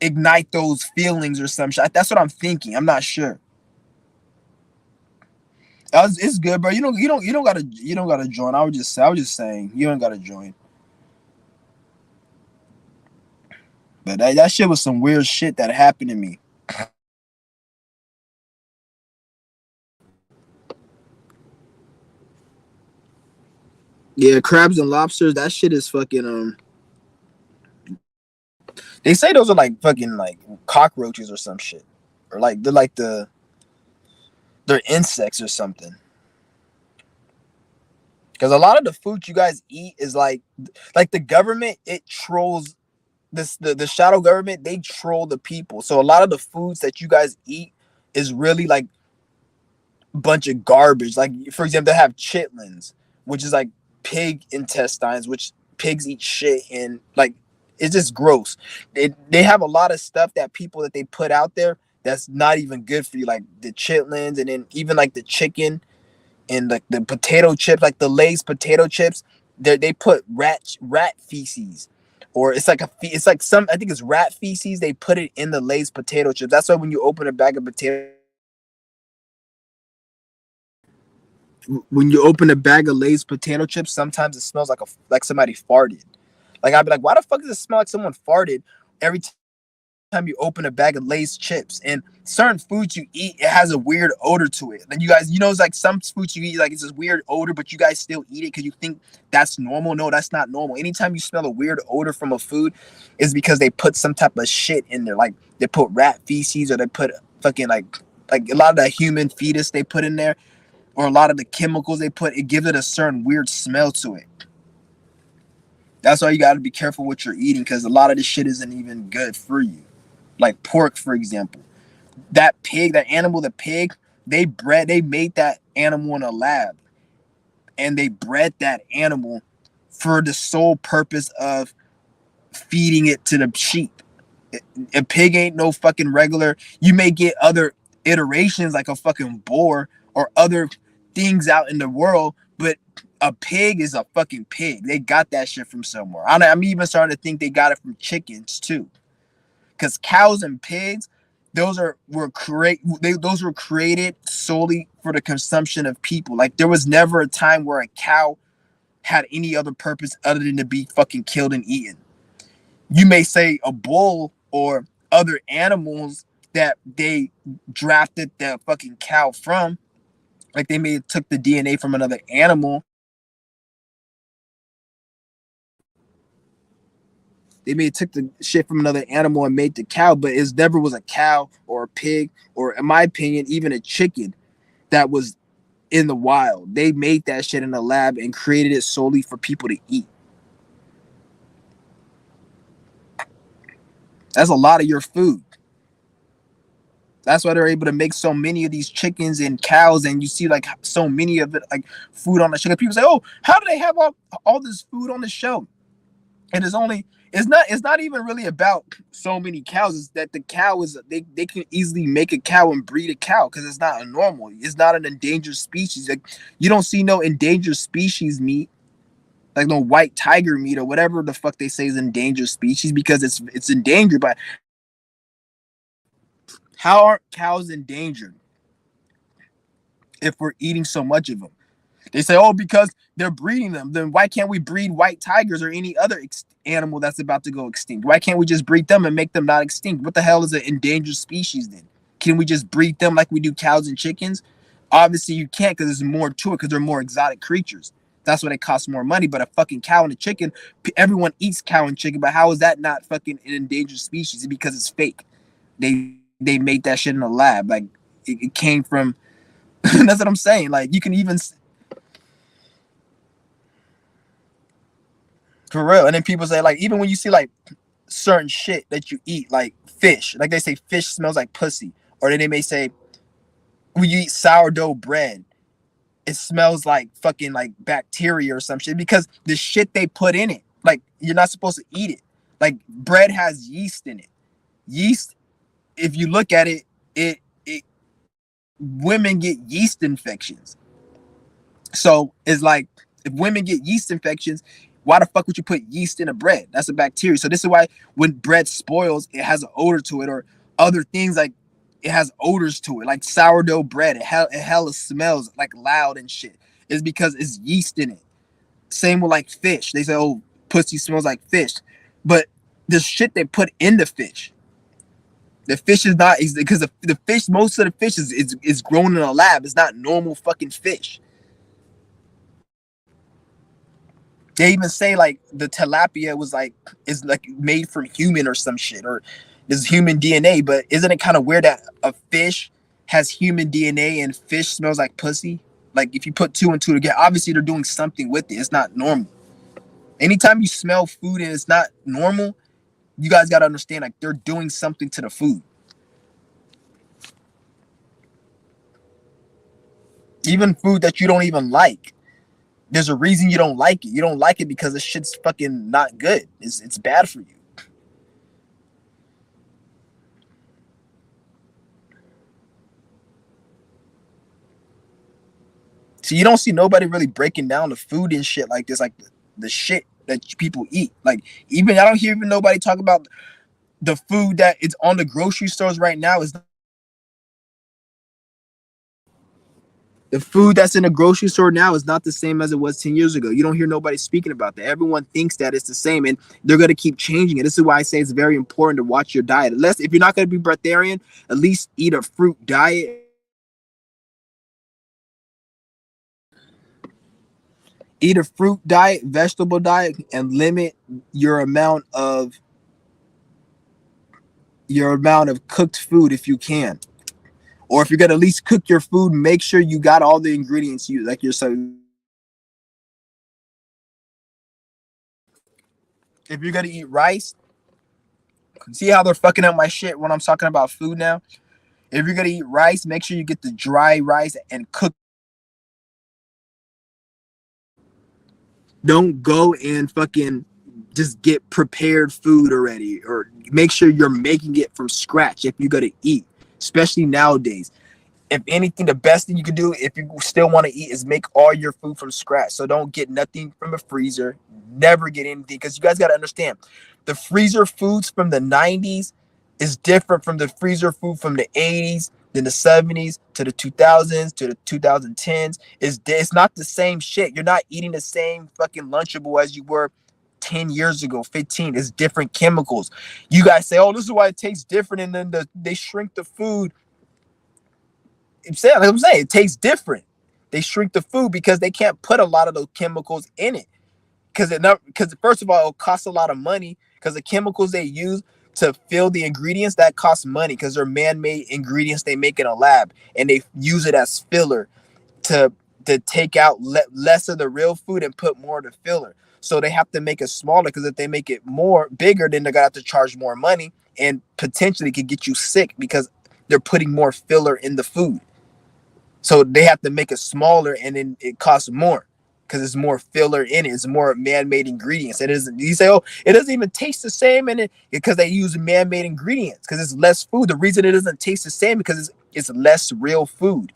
ignite those feelings or some shit. That's what I'm thinking. I'm not sure. It's good, bro. You don't gotta join. I was just saying you don't gotta join. But that shit was some weird shit that happened to me. Yeah, crabs and lobsters. That shit is fucking. They say those are like fucking like cockroaches or some shit, or like they're insects or something. Because a lot of the food you guys eat is like the government. It trolls the shadow government. They troll the people. So a lot of the foods that you guys eat is really like bunch of garbage. Like, for example, they have chitlins, which is like pig intestines, which pigs eat shit, and like it's just gross. They have a lot of stuff that people that they put out there that's not even good for you, like the chitlins, and then even like the chicken. And like the potato chips, like the Lay's potato chips, they put rat feces, or it's like it's like some, I think it's rat feces. They put it in the Lay's potato chips. That's why when you open a bag of potato, when you open a bag of Lay's potato chips, sometimes it smells like somebody farted. Like I'd be like, why the fuck does it smell like someone farted every time you open a bag of Lay's chips? And certain foods you eat, it has a weird odor to it. And you guys, it's like some foods you eat, like it's this weird odor, but you guys still eat it because you think that's normal. No, that's not normal. Anytime you smell a weird odor from a food, is because they put some type of shit in there. Like they put rat feces, or they put fucking like a lot of the human fetus they put in there, or a lot of the chemicals they put. It gives it a certain weird smell to it. That's why you got to be careful what you're eating, because a lot of this shit isn't even good for you. Like pork, for example. That pig, that animal, the pig, they made that animal in a lab, and they bred that animal for the sole purpose of feeding it to the sheep. A pig ain't no fucking regular. You may get other iterations like a fucking boar or other things out in the world, but a pig is a fucking pig. They got that shit from somewhere. I'm even starting to think they got it from chickens too, because cows and pigs, those were created solely for the consumption of people. Like there was never a time where a cow had any other purpose other than to be fucking killed and eaten. You may say a bull or other animals that they drafted the fucking cow from, like they may have took the DNA from another animal. They may have took the shit from another animal and made the cow, but it never was a cow or a pig or, in my opinion, even a chicken that was in the wild. They made that shit in a lab and created it solely for people to eat. That's a lot of your food. That's why they're able to make so many of these chickens and cows, and you see like so many of it, like food on the show. People say, "Oh, how do they have all this food on the show?" And it's not even really about so many cows. It's that the cow is they can easily make a cow and breed a cow because it's not a normal. It's not an endangered species. Like you don't see no endangered species meat, like no white tiger meat or whatever the fuck they say is endangered species, because it's endangered. But how aren't cows endangered if we're eating so much of them? They say, oh, because they're breeding them. Then why can't we breed white tigers or any other animal that's about to go extinct? Why can't we just breed them and make them not extinct? What the hell is an endangered species then? Can we just breed them like we do cows and chickens? Obviously, you can't, because there's more to it, because they're more exotic creatures. That's why they cost more money. But a fucking cow and a chicken, everyone eats cow and chicken. But how is that not fucking an endangered species? It's because it's fake. They made that shit in a lab. Like it came from. That's what I'm saying. Like you can even for real. And then people say, like, even when you see like certain shit that you eat, like fish, like they say fish smells like pussy. Or then they may say when you eat sourdough bread, it smells like fucking like bacteria or some shit, because the shit they put in it. Like you're not supposed to eat it. Like bread has yeast in it. Yeast, if you look at it, it women get yeast infections. So it's like, if women get yeast infections, why the fuck would you put yeast in a bread? That's a bacteria. So this is why when bread spoils, it has an odor to it, or other things like it has odors to it, like sourdough bread. It hella smells like loud and shit. It's because it's yeast in it. Same with like fish. They say, oh, pussy smells like fish, but the shit they put in the fish. The fish is not, because the fish, most of the fish is grown in a lab. It's not normal fucking fish. They even say like the tilapia was like is like made from human or some shit, or this human DNA. But isn't it kind of weird that a fish has human DNA and fish smells like pussy? Like if you put two and two together, obviously they're doing something with it. It's not normal. Anytime you smell food and it's not normal, you guys got to understand like they're doing something to the food. Even food that you don't even like. There's a reason you don't like it. You don't like it because this shit's fucking not good. It's bad for you. So you don't see nobody really breaking down the food and shit like this, like the shit that people eat. Like even I don't hear even nobody talk about the food that is on the grocery stores right now is the food that's in the grocery store now is not the same as it was 10 years ago. You don't hear nobody speaking about that. Everyone thinks that it's the same and they're going to keep changing it. This is why I say it's very important to watch your diet. Unless if you're not going to be breatharian, at least eat a fruit diet. Eat a fruit diet, vegetable diet, and limit your amount of cooked food if you can. Or if you're gonna at least cook your food, make sure you got all the ingredients you like. If you're gonna eat rice, see how they're fucking up my shit when I'm talking about food now. If you're gonna eat rice, make sure you get the dry rice and cook. Don't go and fucking just get prepared food already, or make sure you're making it from scratch if you're gonna eat, especially nowadays. If anything, the best thing you can do if you still want to eat is make all your food from scratch. So don't get nothing from a freezer. Never get anything because you guys got to understand the freezer foods from the 90s is different from the freezer food from the 80s, then the 70s to the 2000s to the 2010s. It's not the same shit. You're not eating the same fucking Lunchable as you were 10 years ago, 15. It's different chemicals. You guys say, oh, this is why it tastes different. And then they shrink the food. I'm saying it tastes different. They shrink the food because they can't put a lot of those chemicals in it. Because first of all, it costs a lot of money because the chemicals they use to fill the ingredients that costs money because they're man-made ingredients they make in a lab and they use it as filler to take out less of the real food and put more of the filler. So they have to make it smaller because if they make it more bigger, then they're gonna have to charge more money and potentially could get you sick because they're putting more filler in the food. So they have to make it smaller and then it costs more because it's more filler in it. It's more man-made ingredients. It isn't. You say, oh, it doesn't even taste the same in it because they use man-made ingredients because it's less food. The reason it doesn't taste the same because it's less real food.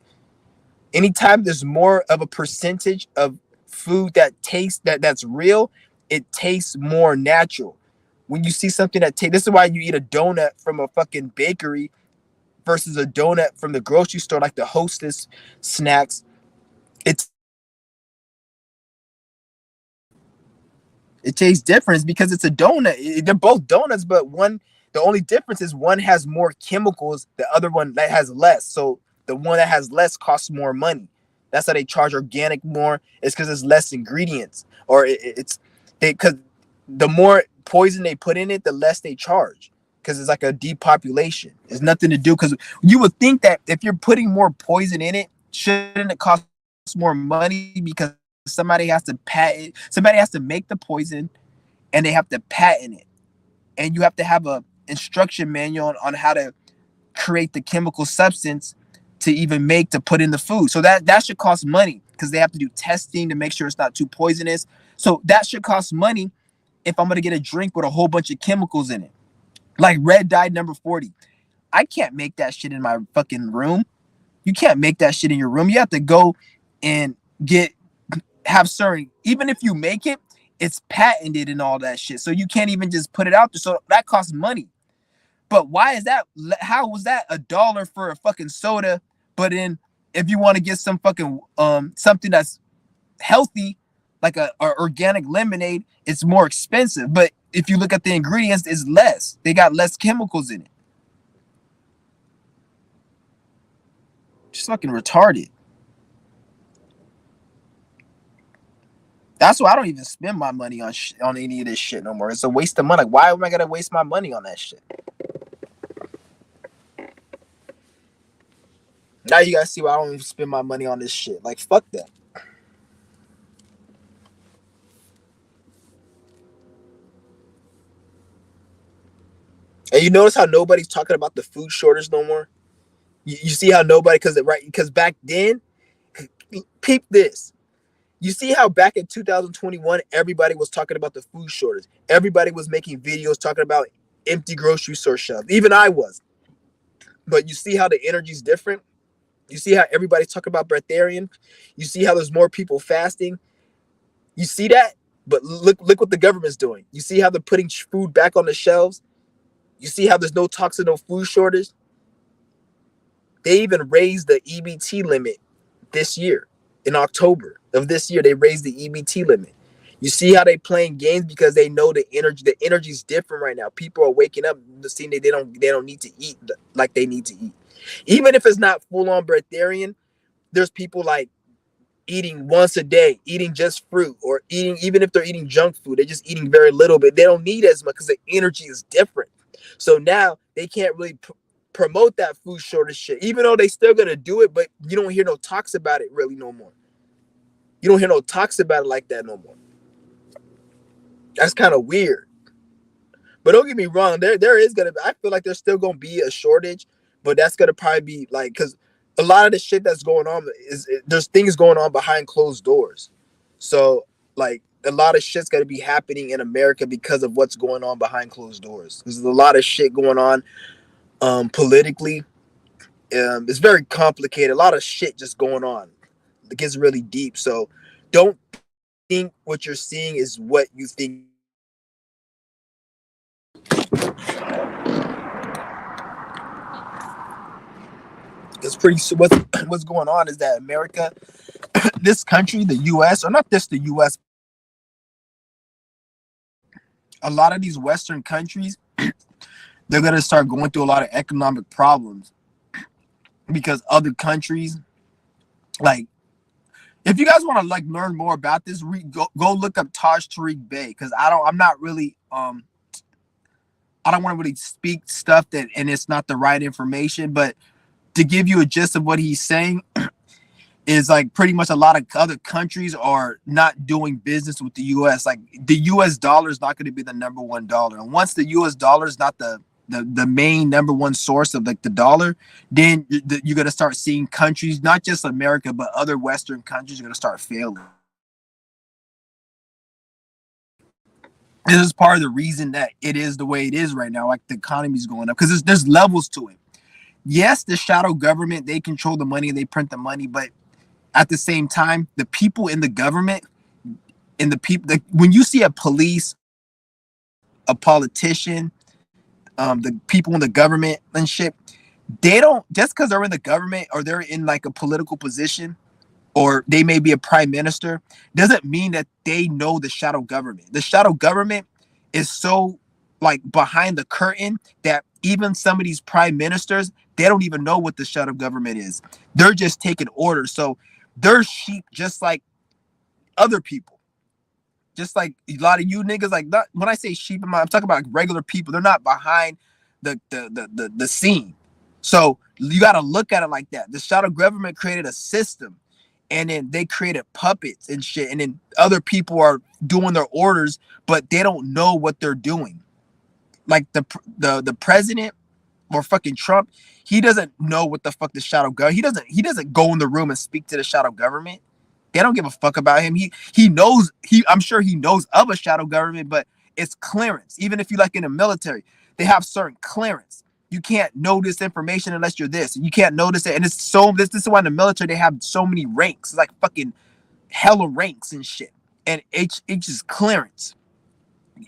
Anytime there's more of a percentage of food that tastes that's real, it tastes more natural. When you see something that tastes, this is why you eat a donut from a fucking bakery versus a donut from the grocery store, like the Hostess snacks. It's It tastes different because it's a donut. They're both donuts, but the only difference is one has more chemicals, the other one that has less. So the one that has less costs more money. That's how they charge organic more. It's because it's less ingredients, or it's they because the more poison they put in it, the less they charge because it's like a depopulation. It's nothing to do because you would think that if you're putting more poison in it, shouldn't it cost more money because somebody has to make the poison and they have to patent it, and you have to have a instruction manual on how to create the chemical substance to even make to put in the food. So that should cost money because they have to do testing to make sure it's not too poisonous. So that should cost money if I'm going to get a drink with a whole bunch of chemicals in it, like red dye number 40. I can't make that shit in my fucking room. You can't make that shit in your room. You have to go and have certain, even if you make it, it's patented and all that shit. So you can't even just put it out there. So that costs money. But why is that? How was that $1 for a fucking soda? But then if you want to get some fucking something that's healthy, like a organic lemonade, it's more expensive. But if you look at the ingredients, it's less. They got less chemicals in it. Just fucking retarded. That's why I don't even spend my money on any of this shit no more. It's a waste of money. Like, why am I gonna waste my money on that shit? Now you guys see why I don't even spend my money on this shit. Like, fuck that. And you notice how nobody's talking about the food shortage no more. You see how nobody because back then, peep this. You see how back in 2021, everybody was talking about the food shortage. Everybody was making videos talking about empty grocery store shelves. Even I was. But you see how the energy's different? You see how everybody's talking about breatharian. You see how there's more people fasting. You see that, but look what the government's doing. You see how they're putting food back on the shelves. You see how there's no talks of no food shortage. They even raised the EBT limit this year. In October of this year, they raised the EBT limit. You see how they playing games because they know the energy is different right now. People are waking up seeing that they don't need to eat like they need to eat. Even if it's not full on breatharian, there's people like eating once a day, eating just fruit, or eating, even if they're eating junk food, they're just eating very little bit. They don't need as much because the energy is different. So now they can't really promote that food shortage shit, even though they still gonna do it, but you don't hear no talks about it really no more. You don't hear no talks about it like that no more. That's kind of weird. But don't get me wrong, there is gonna be, I feel like there's still gonna be a shortage, but that's gonna probably be like, because a lot of the shit that's going on there's things going on behind closed doors. So like a lot of shit's gonna be happening in America because of what's going on behind closed doors. There's a lot of shit going on politically. It's very complicated. A lot of shit just going on. It gets really deep. So don't think what you're seeing is what you think. It's pretty. What's going on is that America, this country, the U.S., or not just the U.S., a lot of these Western countries, they're gonna start going through a lot of economic problems because other countries, like, if you guys want to like learn more about this, go look up Taj Tariq Bey, because I'm not really I don't want to really speak stuff that and it's not the right information, but to give you a gist of what he's saying is like pretty much a lot of other countries are not doing business with the US. Like the US dollar is not going to be the number one dollar. And once the US dollar is not the main number one source of like the dollar, then you're going to start seeing countries, not just America, but other Western countries are going to start failing. This is part of the reason that it is the way it is right now. Like the economy is going up because there's levels to it. Yes, the shadow government, they control the money and they print the money, but at the same time, the people in the government and the people, when you see a police, a politician, the people in the government and shit, they don't, just because they're in the government or they're in like a political position or they may be a prime minister, doesn't mean that they know the shadow government. The shadow government is so like behind the curtain that even some of these prime ministers, they don't even know what the shadow government is. They're just taking orders. So they're sheep just like other people. Just like a lot of you niggas, like not, when I say sheep, I'm talking about regular people. They're not behind the scene. So you got to look at it like that. The shadow government created a system, and then they created puppets and shit, and then other people are doing their orders, but they don't know what they're doing. Like the president or fucking Trump, he doesn't know what the fuck the shadow government. He doesn't go in the room and speak to the shadow government. They don't give a fuck about him. He knows I'm sure he knows of a shadow government, but it's clearance. Even if you like in the military, they have certain clearance. You can't know this information unless you're this. You can't notice it. And it's so this is why in the military they have so many ranks. It's like fucking hella ranks and shit. And each is clearance.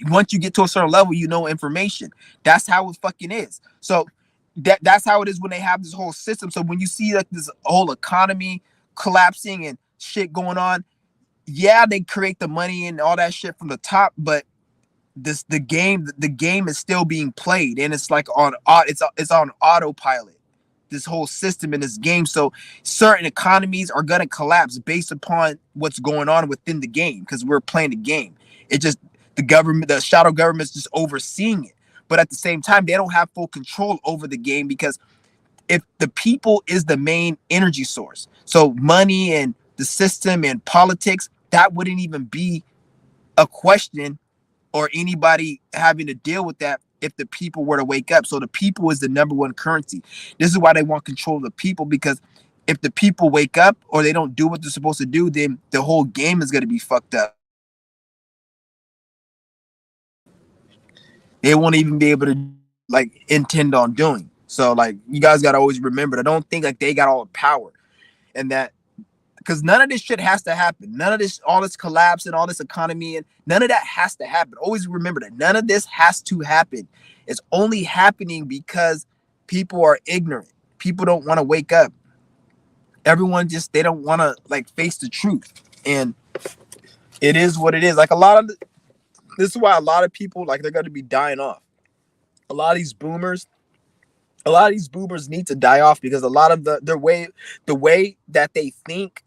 Once you get to a certain level, you know information. That's how it fucking is. So that's how it is when they have this whole system. So when you see like this whole economy collapsing and shit going on, yeah, they create the money and all that shit from the top, but the game is still being played, and it's like it's on autopilot. This whole system in this game, so certain economies are gonna collapse based upon what's going on within the game because we're playing the game. It just the shadow government's just overseeing it, but at the same time, they don't have full control over the game because if the people is the main energy source, so money and the system and politics, that wouldn't even be a question or anybody having to deal with that if the people were to wake up. So the people is the number one currency. This is why they want control of the people, because if the people wake up or they don't do what they're supposed to do, then the whole game is going to be fucked up. They won't even be able to like intend on doing. So like you guys gotta always remember that. Don't think like they got all the power and that because none of this shit has to happen. None of this, all this collapse and all this economy and none of that has to happen. Always remember that none of this has to happen. It's only happening because people are ignorant. People don't want to wake up. Everyone just they don't want to like face the truth. And it is what it is. Like a lot of this is why a lot of people like they're going to be dying off. A lot of these boomers, need to die off because a lot of the way that they think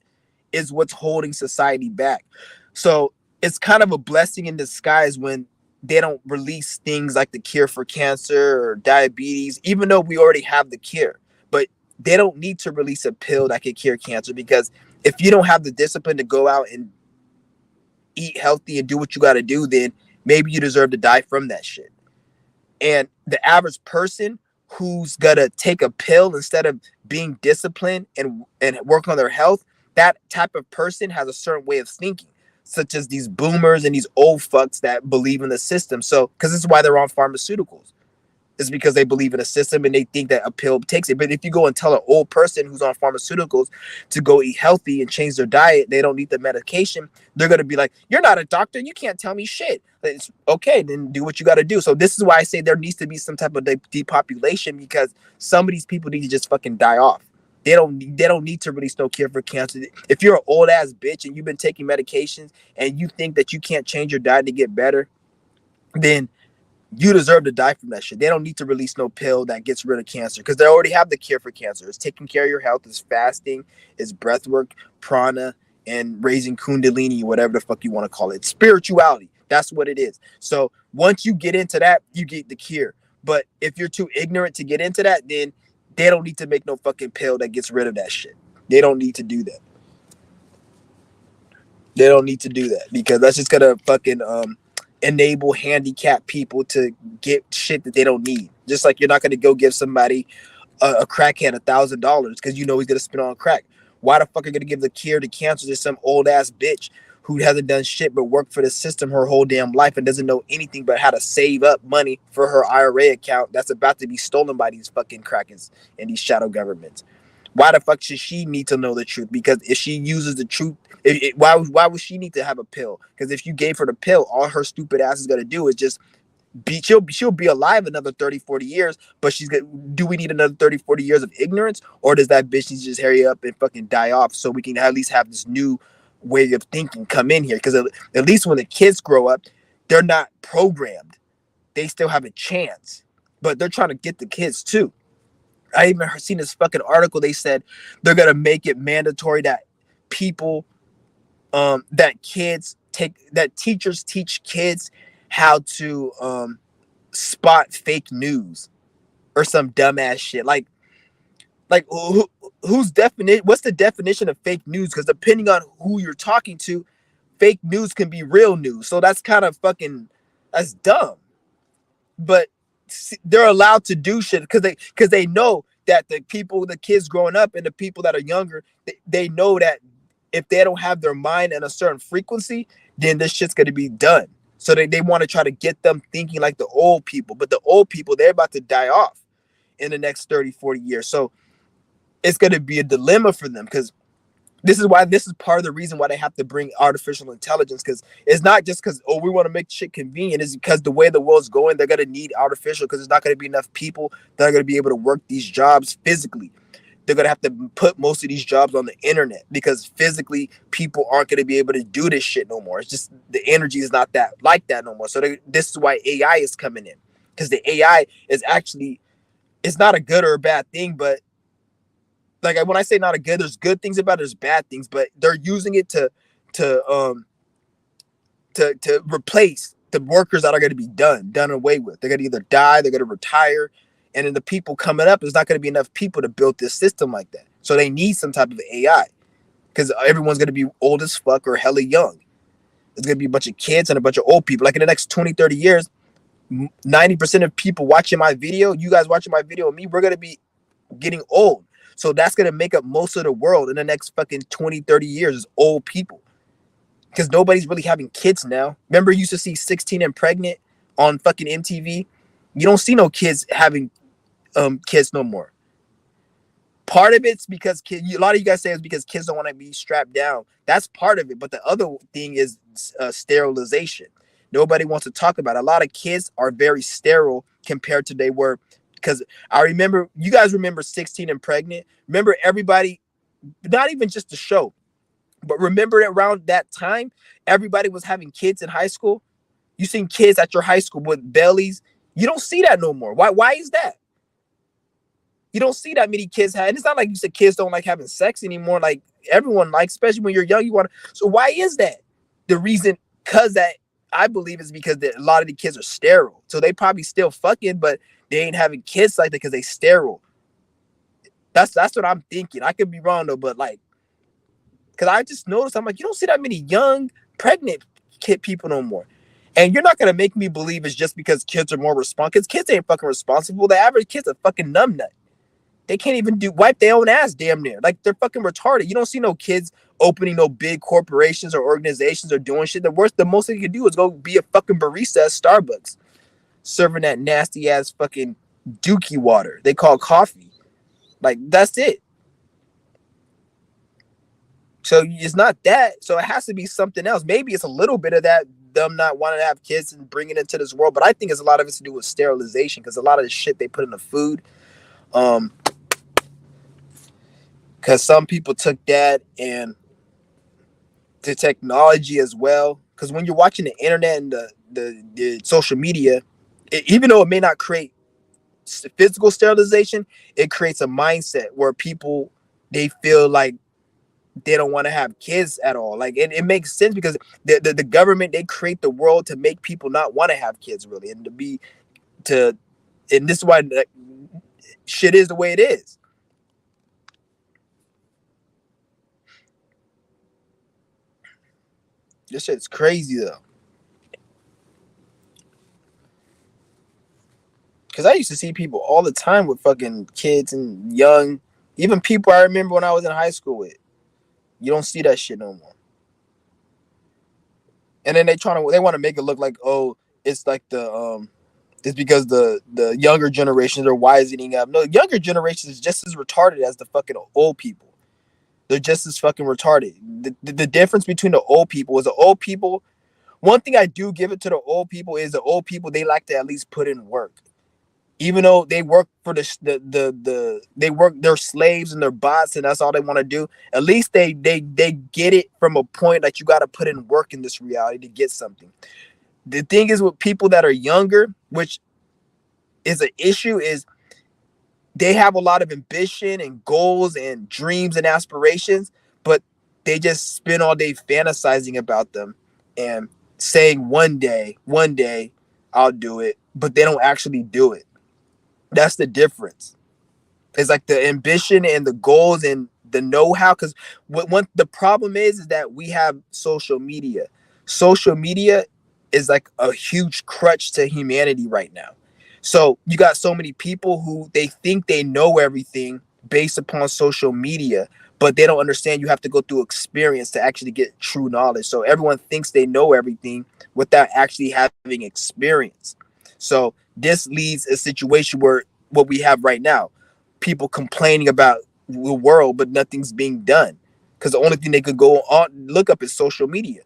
is what's holding society back. So it's kind of a blessing in disguise when they don't release things like the cure for cancer or diabetes, even though we already have the cure. But they don't need to release a pill that can cure cancer because if you don't have the discipline to go out and eat healthy and do what you got to do, then maybe you deserve to die from that shit. And the average person who's gonna take a pill instead of being disciplined and work on their health, that type of person has a certain way of thinking, such as these boomers and these old fucks that believe in the system. So, because this is why they're on pharmaceuticals. Is because they believe in a system and they think that a pill takes it. But if you go and tell an old person who's on pharmaceuticals to go eat healthy and change their diet, they don't need the medication, they're going to be like, you're not a doctor. You can't tell me shit. It's okay, then do what you got to do. So this is why I say there needs to be some type of depopulation because some of these people need to just fucking die off. They don't need to release no cure for cancer. If you're an old ass bitch and you've been taking medications and you think that you can't change your diet to get better, then you deserve to die from that shit. They don't need to release no pill that gets rid of cancer because they already have the cure for cancer. It's taking care of your health. It's fasting. It's breath work, prana, and raising kundalini, whatever the fuck you want to call it. It's spirituality. That's what it is. So once you get into that, you get the cure. But if you're too ignorant to get into that, then they don't need to make no fucking pill that gets rid of that shit. They don't need to do that. They don't need to do that because that's just gonna fucking enable handicapped people to get shit that they don't need. Just like you're not gonna go give somebody a crackhead $1,000 because you know he's gonna spend on crack. Why the fuck are you gonna give the cure to cancer to some old ass bitch who hasn't done shit but worked for the system her whole damn life and doesn't know anything but how to save up money for her IRA account that's about to be stolen by these fucking crackers and these shadow governments? Why the fuck should she need to know the truth? Because if she uses the truth, why would she need to have a pill? Because if you gave her the pill, all her stupid ass is gonna do is just be she'll be alive another 30, 40 years, but she's gonna do we need another 30, 40 years of ignorance? Or does that bitch need to just hurry up and fucking die off so we can at least have this new way of thinking come in here? Because at least when the kids grow up, they're not programmed. They still have a chance. But they're trying to get the kids too. I even seen this fucking article. They said they're gonna make it mandatory that people, that teachers teach kids how to spot fake news or some dumbass shit. Like who's definition? What's the definition of fake news? Because depending on who you're talking to, fake news can be real news. So that's kind of fucking that's dumb. But they're allowed to do shit because they know that the kids growing up and the people that are younger, they know that if they don't have their mind in a certain frequency, then this shit's gonna be done. So they want to try to get them thinking like the old people, but the old people, they're about to die off in the next 30, 40 years. So it's gonna be a dilemma for them because this is part of the reason why they have to bring artificial intelligence, because it's not just because we want to make shit convenient. It's because the way the world's going, they're going to need artificial because there's not going to be enough people that are going to be able to work these jobs physically. They're going to have to put most of these jobs on the internet because physically people aren't going to be able to do this shit no more. It's just the energy is not that like that no more. So this is why AI is coming in, because the AI is actually, it's not a good or a bad thing, but like when I say not a good, there's good things about it, there's bad things, but they're using it to replace the workers that are going to be done away with. They're going to either die, they're going to retire, and then the people coming up, there's not going to be enough people to build this system like that. So they need some type of AI because everyone's going to be old as fuck or hella young. There's going to be a bunch of kids and a bunch of old people. Like in the next 20, 30 years, 90% of people watching my video, you guys watching my video, and me, we're going to be getting old. So that's going to make up most of the world in the next fucking 20, 30 years is old people. Because nobody's really having kids now. Remember you used to see 16 and Pregnant on fucking MTV? You don't see no kids having kids no more. Part of it's because a lot of you guys say it's because kids don't want to be strapped down. That's part of it. But the other thing is sterilization. Nobody wants to talk about it. A lot of kids are very sterile compared to they were. Because I remember, you guys remember 16 and Pregnant? Remember everybody, not even just the show, but remember around that time, everybody was having kids in high school. You seen kids at your high school with bellies. You don't see that no more. Why is that? You don't see that many kids have, and it's not like you said kids don't like having sex anymore. Like everyone likes, especially when you're young, you want to. So why is that? The reason, cause that I believe is because a lot of the kids are sterile. So they probably still fucking, but they ain't having kids like that because they sterile. That's what I'm thinking. I could be wrong though, but like, cause I just noticed, I'm like, you don't see that many young pregnant kid people no more. And you're not gonna make me believe it's just because kids are more responsible. Because kids ain't fucking responsible. The average kid's a fucking numbnut. They can't even wipe their own ass damn near. Like they're fucking retarded. You don't see no kids opening no big corporations or organizations or doing shit. The most they can do is go be a fucking barista at Starbucks, serving that nasty ass fucking dookie water they call coffee. Like that's it. So it's not that. So it has to be something else. Maybe it's a little bit of that, them not wanting to have kids and bringing it into this world. But I think it's a lot of it's to do with sterilization because a lot of the shit they put in the food. Because some people took that and the technology as well. Because when you're watching the internet and the social media, even though it may not create physical sterilization, it creates a mindset where people, they feel like they don't want to have kids at all. Like it makes sense because the government, they create the world to make people not want to have kids really, and and this is why shit is the way it is. This shit's crazy though. Because I used to see people all the time with fucking kids and young, even people I remember when I was in high school with. You don't see that shit no more. And then they want to make it look like, oh, it's like it's because the younger generations are wisening up. No, younger generations is just as retarded as the fucking old people. They're just as fucking retarded. The difference between the old people is the old people. One thing I do give it to the old people is the old people, they like to at least put in work. Even though they work for they work, they're slaves and they're bots and that's all they want to do. At least they get it from a point that you got to put in work in this reality to get something. The thing is with people that are younger, which is an issue, is they have a lot of ambition and goals and dreams and aspirations, but they just spend all day fantasizing about them and saying one day I'll do it, but they don't actually do it. That's the difference. It's like the ambition and the goals and the know-how. Because what the problem is that we have social media. Social media is like a huge crutch to humanity right now. So you got so many people who they think they know everything based upon social media, but they don't understand you have to go through experience to actually get true knowledge. So everyone thinks they know everything without actually having experience. So this leads a situation where what we have right now, people complaining about the world, but nothing's being done because the only thing they could go on look up is social media.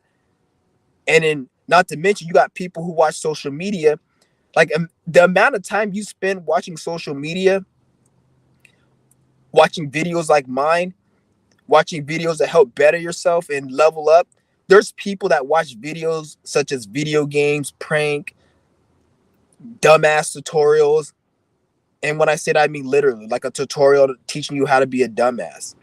And then, not to mention, you got people who watch social media. Like the amount of time you spend watching social media, watching videos like mine, watching videos that help better yourself and level up. There's people that watch videos such as video games, prank, dumbass tutorials. And when I say that, I mean literally like a tutorial teaching you how to be a dumbass,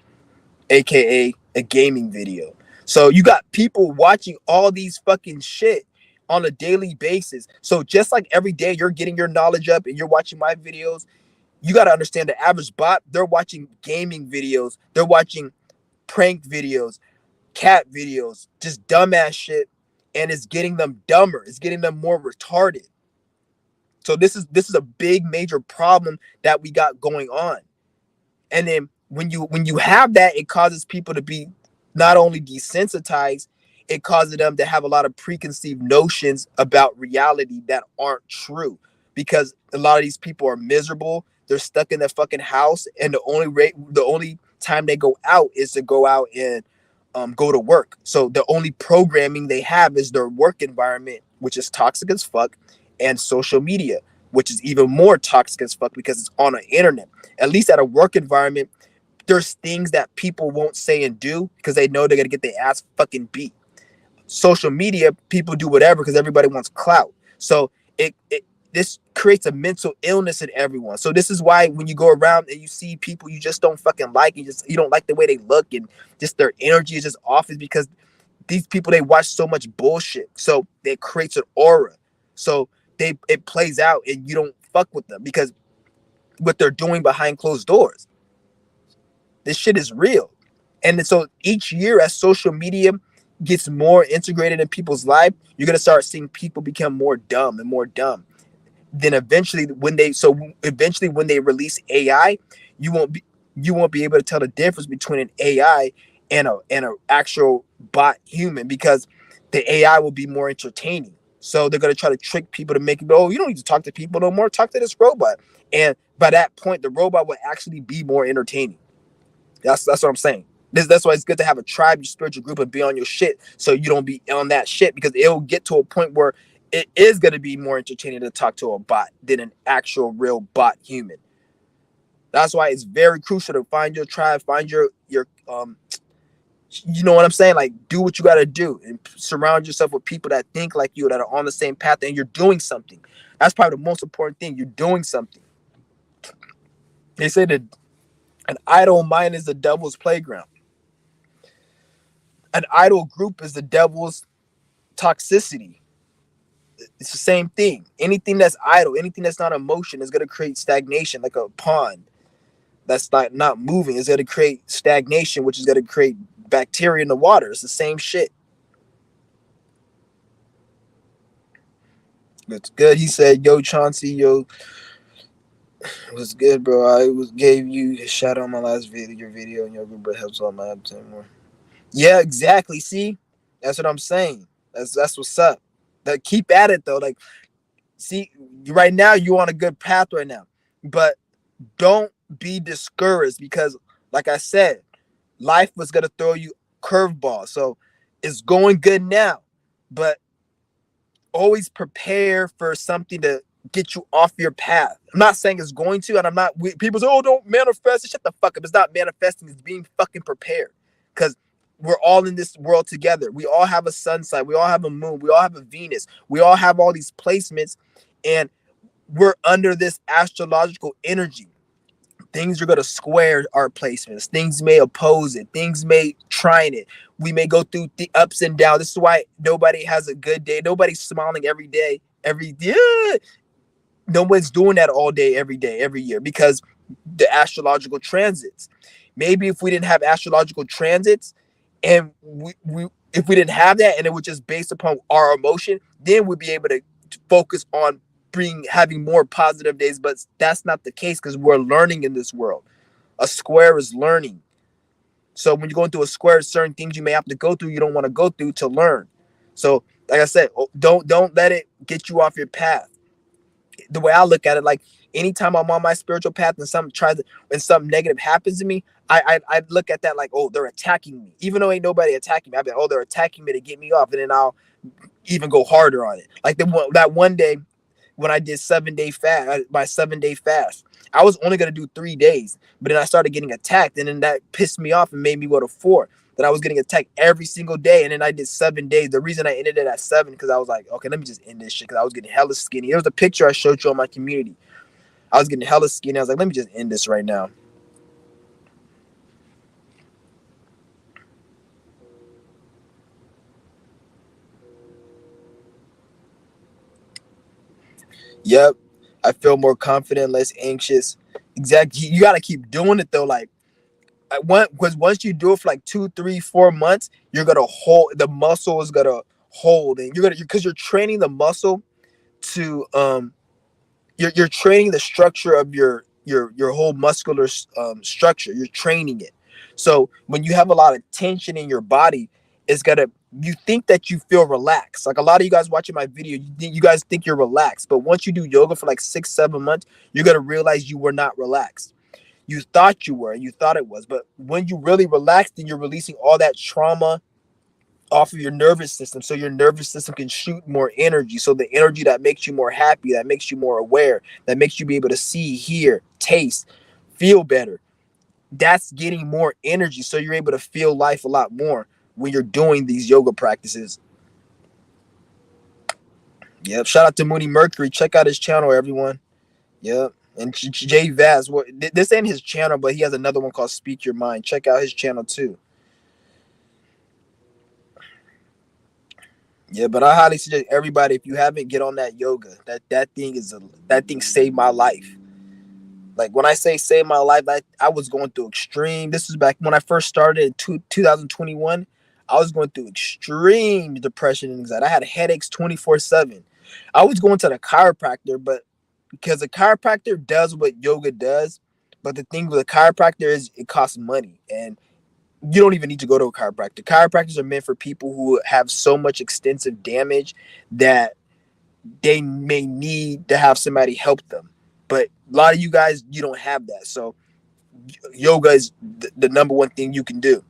aka a gaming video. So you got people watching all these fucking shit on a daily basis. So just like every day you're getting your knowledge up and you're watching my videos, you got to understand the average bot, they're watching gaming videos, they're watching prank videos, cat videos, just dumbass shit, and it's getting them dumber. It's getting them more retarded. So this is a big major problem that we got going on. And then when you have that, it causes people to be not only desensitized, it causes them to have a lot of preconceived notions about reality that aren't true because a lot of these people are miserable. They're stuck in their fucking house, and the only time they go out is to go out and go to work. So the only programming they have is their work environment, which is toxic as fuck, and social media, which is even more toxic as fuck because it's on the internet. At least at a work environment, there's things that people won't say and do because they know they're gonna get their ass fucking beat. Social media, people do whatever because everybody wants clout. So it this creates a mental illness in everyone. So this is why when you go around and you see people you just don't fucking like, you don't like the way they look and just their energy is just off, is because these people, they watch so much bullshit. So it creates an aura. So it plays out and you don't fuck with them because what they're doing behind closed doors. This shit is real. And so each year as social media gets more integrated in people's life, you're gonna start seeing people become more dumb and more dumb. Then eventually when they release AI, you won't be you won't be able to tell the difference between an AI and a actual bot human, because the AI will be more entertaining. So they're gonna try to trick people to make it, oh, you don't need to talk to people no more. Talk to this robot. And by that point, the robot will actually be more entertaining. That's what I'm saying. That's why it's good to have a tribe, your spiritual group, and be on your shit so you don't be on that shit, because it'll get to a point where it is going to be more entertaining to talk to a bot than an actual real bot human. That's why it's very crucial to find your tribe, find your you know what I'm saying? Like, do what you got to do and surround yourself with people that think like you, that are on the same path, and you're doing something. That's probably the most important thing. You're doing something. They say that an idle mind is the devil's playground. An idle group is the devil's toxicity. It's the same thing. Anything that's idle, anything that's not emotion, is going to create stagnation. Like a pond that's not moving is going to create stagnation, which is going to create bacteria in the water. It's the same shit. That's good. He said, "Yo, Chauncey, yo, it was good, bro. Gave you a shout out on my last video, your video, and your group, but helps all my appetite more." Yeah, exactly. See, that's what I'm saying. That's what's up. That keep at it though. Like, see, right now you're on a good path right now, but don't be discouraged because, like I said, life was gonna throw you curveballs. So it's going good now, but always prepare for something to get you off your path. I'm not saying it's going to, and I'm not. People say, "Oh, don't manifest." Shut the fuck up. It's not manifesting. It's being fucking prepared, because we're all in this world together. We all have a sun sign. We all have a moon. We all have a Venus. We all have all these placements, and we're under this astrological energy. Things are going to square our placements. Things may oppose it. Things may trine it. We may go through the ups and downs. This is why nobody has a good day. Nobody's smiling every day. No one's doing that all day, every day, every year, because the astrological transits. Maybe if we didn't have astrological transits, and if we didn't have that, and it was just based upon our emotion, then we'd be able to focus on having more positive days. But that's not the case, because we're learning in this world. A square is learning. So when you're going through a square, certain things you may have to go through, you don't want to go through to learn. So like I said, don't let it get you off your path. The way I look at it, like, anytime I'm on my spiritual path and something negative happens to me, I look at that like, oh, they're attacking me, even though ain't nobody attacking me. I be like, oh, they're attacking me to get me off, and then I'll even go harder on it. Like that one day when I did 7-day fast, my 7-day fast, I was only gonna do 3 days, but then I started getting attacked, and then that pissed me off and made me go to 4. That I was getting attacked every single day, and then I did 7 days. The reason I ended it at 7, because I was like, okay, let me just end this shit, because I was getting hella skinny. There was a picture I showed you on my community. I was getting hella skinny. I was like, let me just end this right now. Yep. I feel more confident, less anxious. Exactly. You got to keep doing it though. Like, because once you do it for like 2, 3, 4 months, you're gonna hold, the muscle is gonna hold, and because you're training the muscle to you're training the structure of your whole muscular structure. You're training it. So when you have a lot of tension in your body, it's gonna, you think that you feel relaxed. Like a lot of you guys watching my video, you guys think you're relaxed, but once you do yoga for like 6-7 months, you're gonna realize you were not relaxed. You thought you were, you thought it was, but when you really relax, then you're releasing all that trauma off of your nervous system, so your nervous system can shoot more energy. So the energy that makes you more happy, that makes you more aware, that makes you be able to see, hear, taste, feel better, that's getting more energy. So you're able to feel life a lot more when you're doing these yoga practices. Yep. Shout out to Mooney Mercury. Check out his channel, everyone. Yep. And Jay Vaz. Well, this ain't his channel, but he has another one called Speak Your Mind. Check out his channel too. Yeah, but I highly suggest everybody, if you haven't, get on that yoga. That thing saved my life. Like when I say save my life, I was going through extreme. This was back when I first started in 2021. I was going through extreme depression and anxiety. I had headaches 24/7. I was going to the chiropractor, but because the chiropractor does what yoga does, but the thing with a chiropractor is it costs money, and you don't even need to go to a chiropractor. Chiropractors are meant for people who have so much extensive damage that they may need to have somebody help them. But a lot of you guys, you don't have that. So yoga is the number one thing you can do.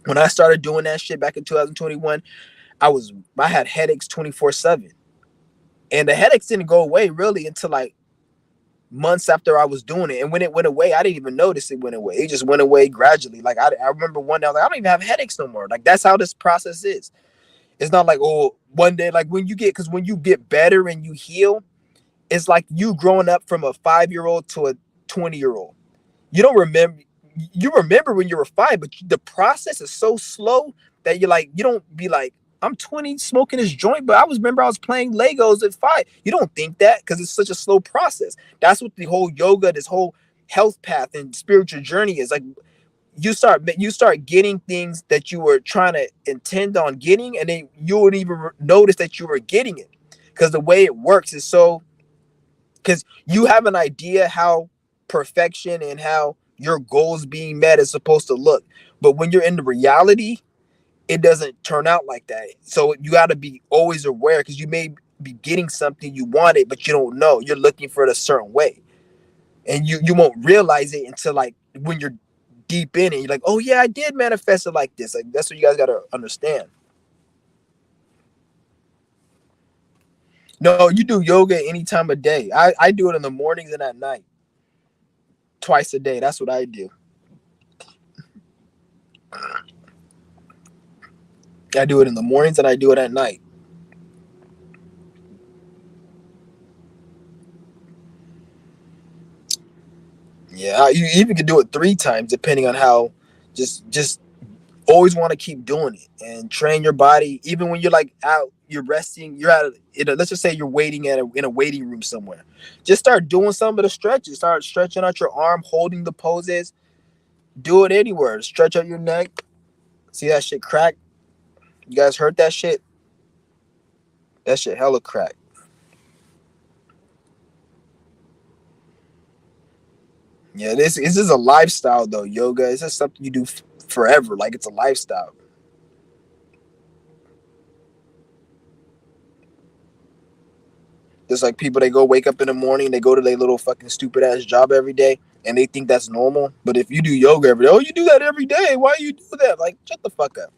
When I started doing that shit back in 2021, I had headaches 24/7. And the headaches didn't go away really until like months after I was doing it. And when it went away, I didn't even notice it went away. It just went away gradually. Like I remember one day I was like, I don't even have headaches no more. Like that's how this process is. It's not like, oh, one day, like because when you get better and you heal, it's like you growing up from a 5-year-old to a 20-year-old. You don't remember, you remember when you were 5, but the process is so slow that you're like, you don't be like, I'm 20 smoking this joint, but remember I was playing Legos at 5. You don't think that because it's such a slow process. That's what the whole yoga, this whole health path and spiritual journey is like. You start getting things that you were trying to intend on getting, and then you would even notice that you were getting it, because the way it works is so, because you have an idea how perfection and how your goals being met is supposed to look, but when you're in the reality, it doesn't turn out like that. So you got to be always aware, because you may be getting something you wanted, but you don't know you're looking for it a certain way, and you won't realize it until like when you're deep in it. You're like, oh yeah, I did manifest it like this. Like that's what you guys got to understand. No, you do yoga any time of day. I do it in the mornings and at night, twice a day. That's what I do. I do it in the mornings and I do it at night. Yeah, you even can do it 3 times depending on how. Just always want to keep doing it and train your body. Even when you're like out, you're resting, you're at. Let's just say you're waiting in a waiting room somewhere. Just start doing some of the stretches. Start stretching out your arm, holding the poses. Do it anywhere. Stretch out your neck. See that shit crack? You guys heard that shit? That shit hella crack. Yeah, this is a lifestyle though. Yoga. It's just something you do forever. Like it's a lifestyle. There's like people, they go wake up in the morning, they go to their little fucking stupid ass job every day, and they think that's normal. But if you do yoga every day, oh, you do that every day. Why you do that? Like, shut the fuck up.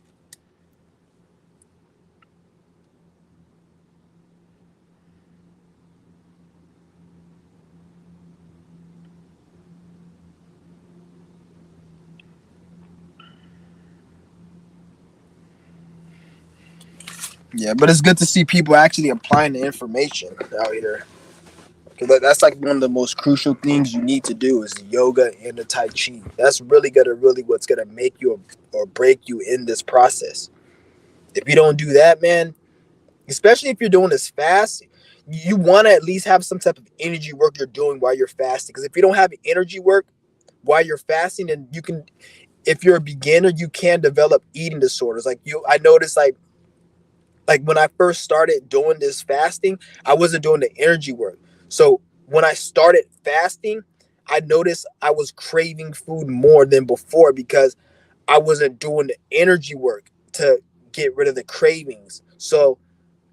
Yeah, but it's good to see people actually applying the information out here. Because that's like one of the most crucial things you need to do is the yoga and the Tai Chi. That's really what's gonna make you or break you in this process. If you don't do that, man, especially if you're doing this fast, you want to at least have some type of energy work you're doing while you're fasting. Because if you don't have energy work while you're fasting, then you can, if you're a beginner, you can develop eating disorders. I noticed like when I first started doing this fasting, I wasn't doing the energy work. So when I started fasting, I noticed I was craving food more than before because I wasn't doing the energy work to get rid of the cravings. So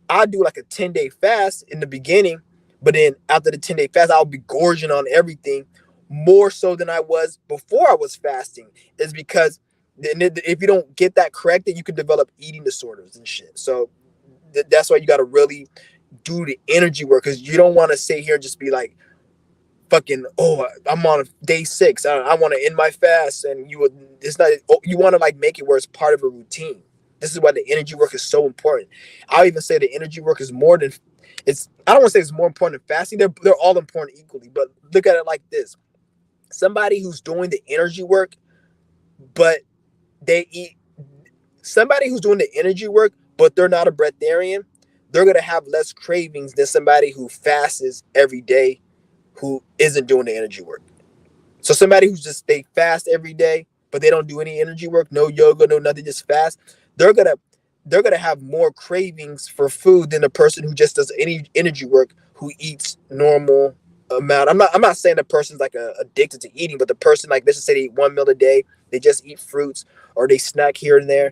I do like a 10-day fast in the beginning, but then after the 10-day fast, I'll be gorging on everything more so than I was before I was fasting. Is because if you don't get that corrected, you can develop eating disorders and shit. So that's why you got to really do the energy work, because you don't want to sit here and just be like, fucking, oh, I'm on day 6, I want to end my fast, and it's not, you want to like make it where it's part of a routine. This is why the energy work is so important. I'll even say the energy work is more than, it's, I don't want to say it's more important than fasting. They're all important equally, but look at it like this: somebody who's doing the energy work, but they eat, somebody who's doing the energy work but they're not a breatharian, they're gonna have less cravings than somebody who fasts every day, who isn't doing the energy work. So somebody who's just, they fast every day, but they don't do any energy work, no yoga, no nothing, just fast, they're gonna have more cravings for food than a person who just does any energy work, who eats normal amount. I'm not saying the person's like addicted to eating, but the person, like, let's just say they eat 1 meal a day, they just eat fruits or they snack here and there.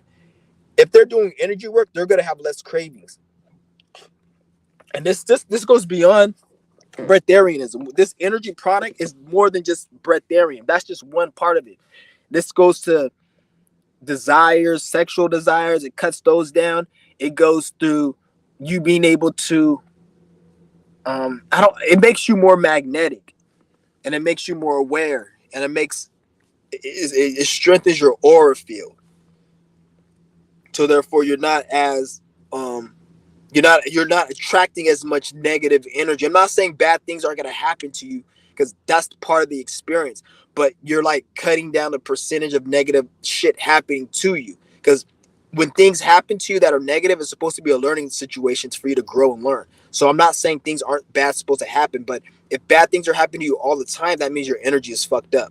If they're doing energy work, they're gonna have less cravings. And this goes beyond breatharianism. This energy product is more than just breatharian. That's just one part of it. This goes to desires, sexual desires. It cuts those down. It goes through you being able to, I don't, it makes you more magnetic, and it makes you more aware, and it strengthens your aura field. So therefore you're not as, you're not attracting as much negative energy. I'm not saying bad things aren't going to happen to you, because that's part of the experience, but you're like cutting down the percentage of negative shit happening to you, because when things happen to you that are negative, it's supposed to be a learning situation for you to grow and learn. So I'm not saying things aren't bad supposed to happen, but if bad things are happening to you all the time, that means your energy is fucked up.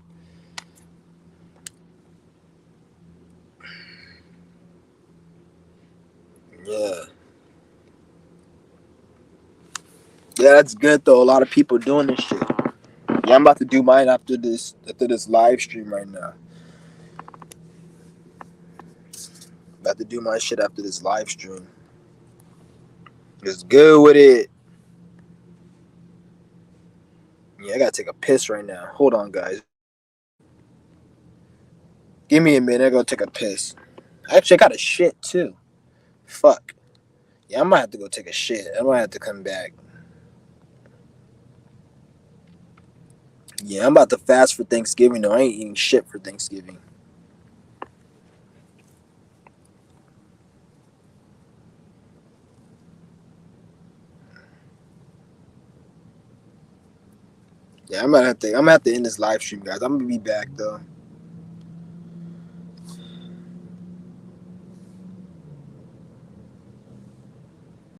Yeah. Yeah, that's good though. A lot of people doing this shit. Yeah, I'm about to do mine after this live stream right now. About to do my shit after this live stream. It's good with it. Yeah, I gotta take a piss right now. Hold on, guys. Give me a minute. I gotta take a piss. Actually, I got a shit too. Fuck. Yeah, I might have to go take a shit. I might have to come back. Yeah, I'm about to fast for Thanksgiving though. I ain't eating shit for Thanksgiving. Yeah, I'm gonna have to end this live stream, guys. I'm gonna be back though.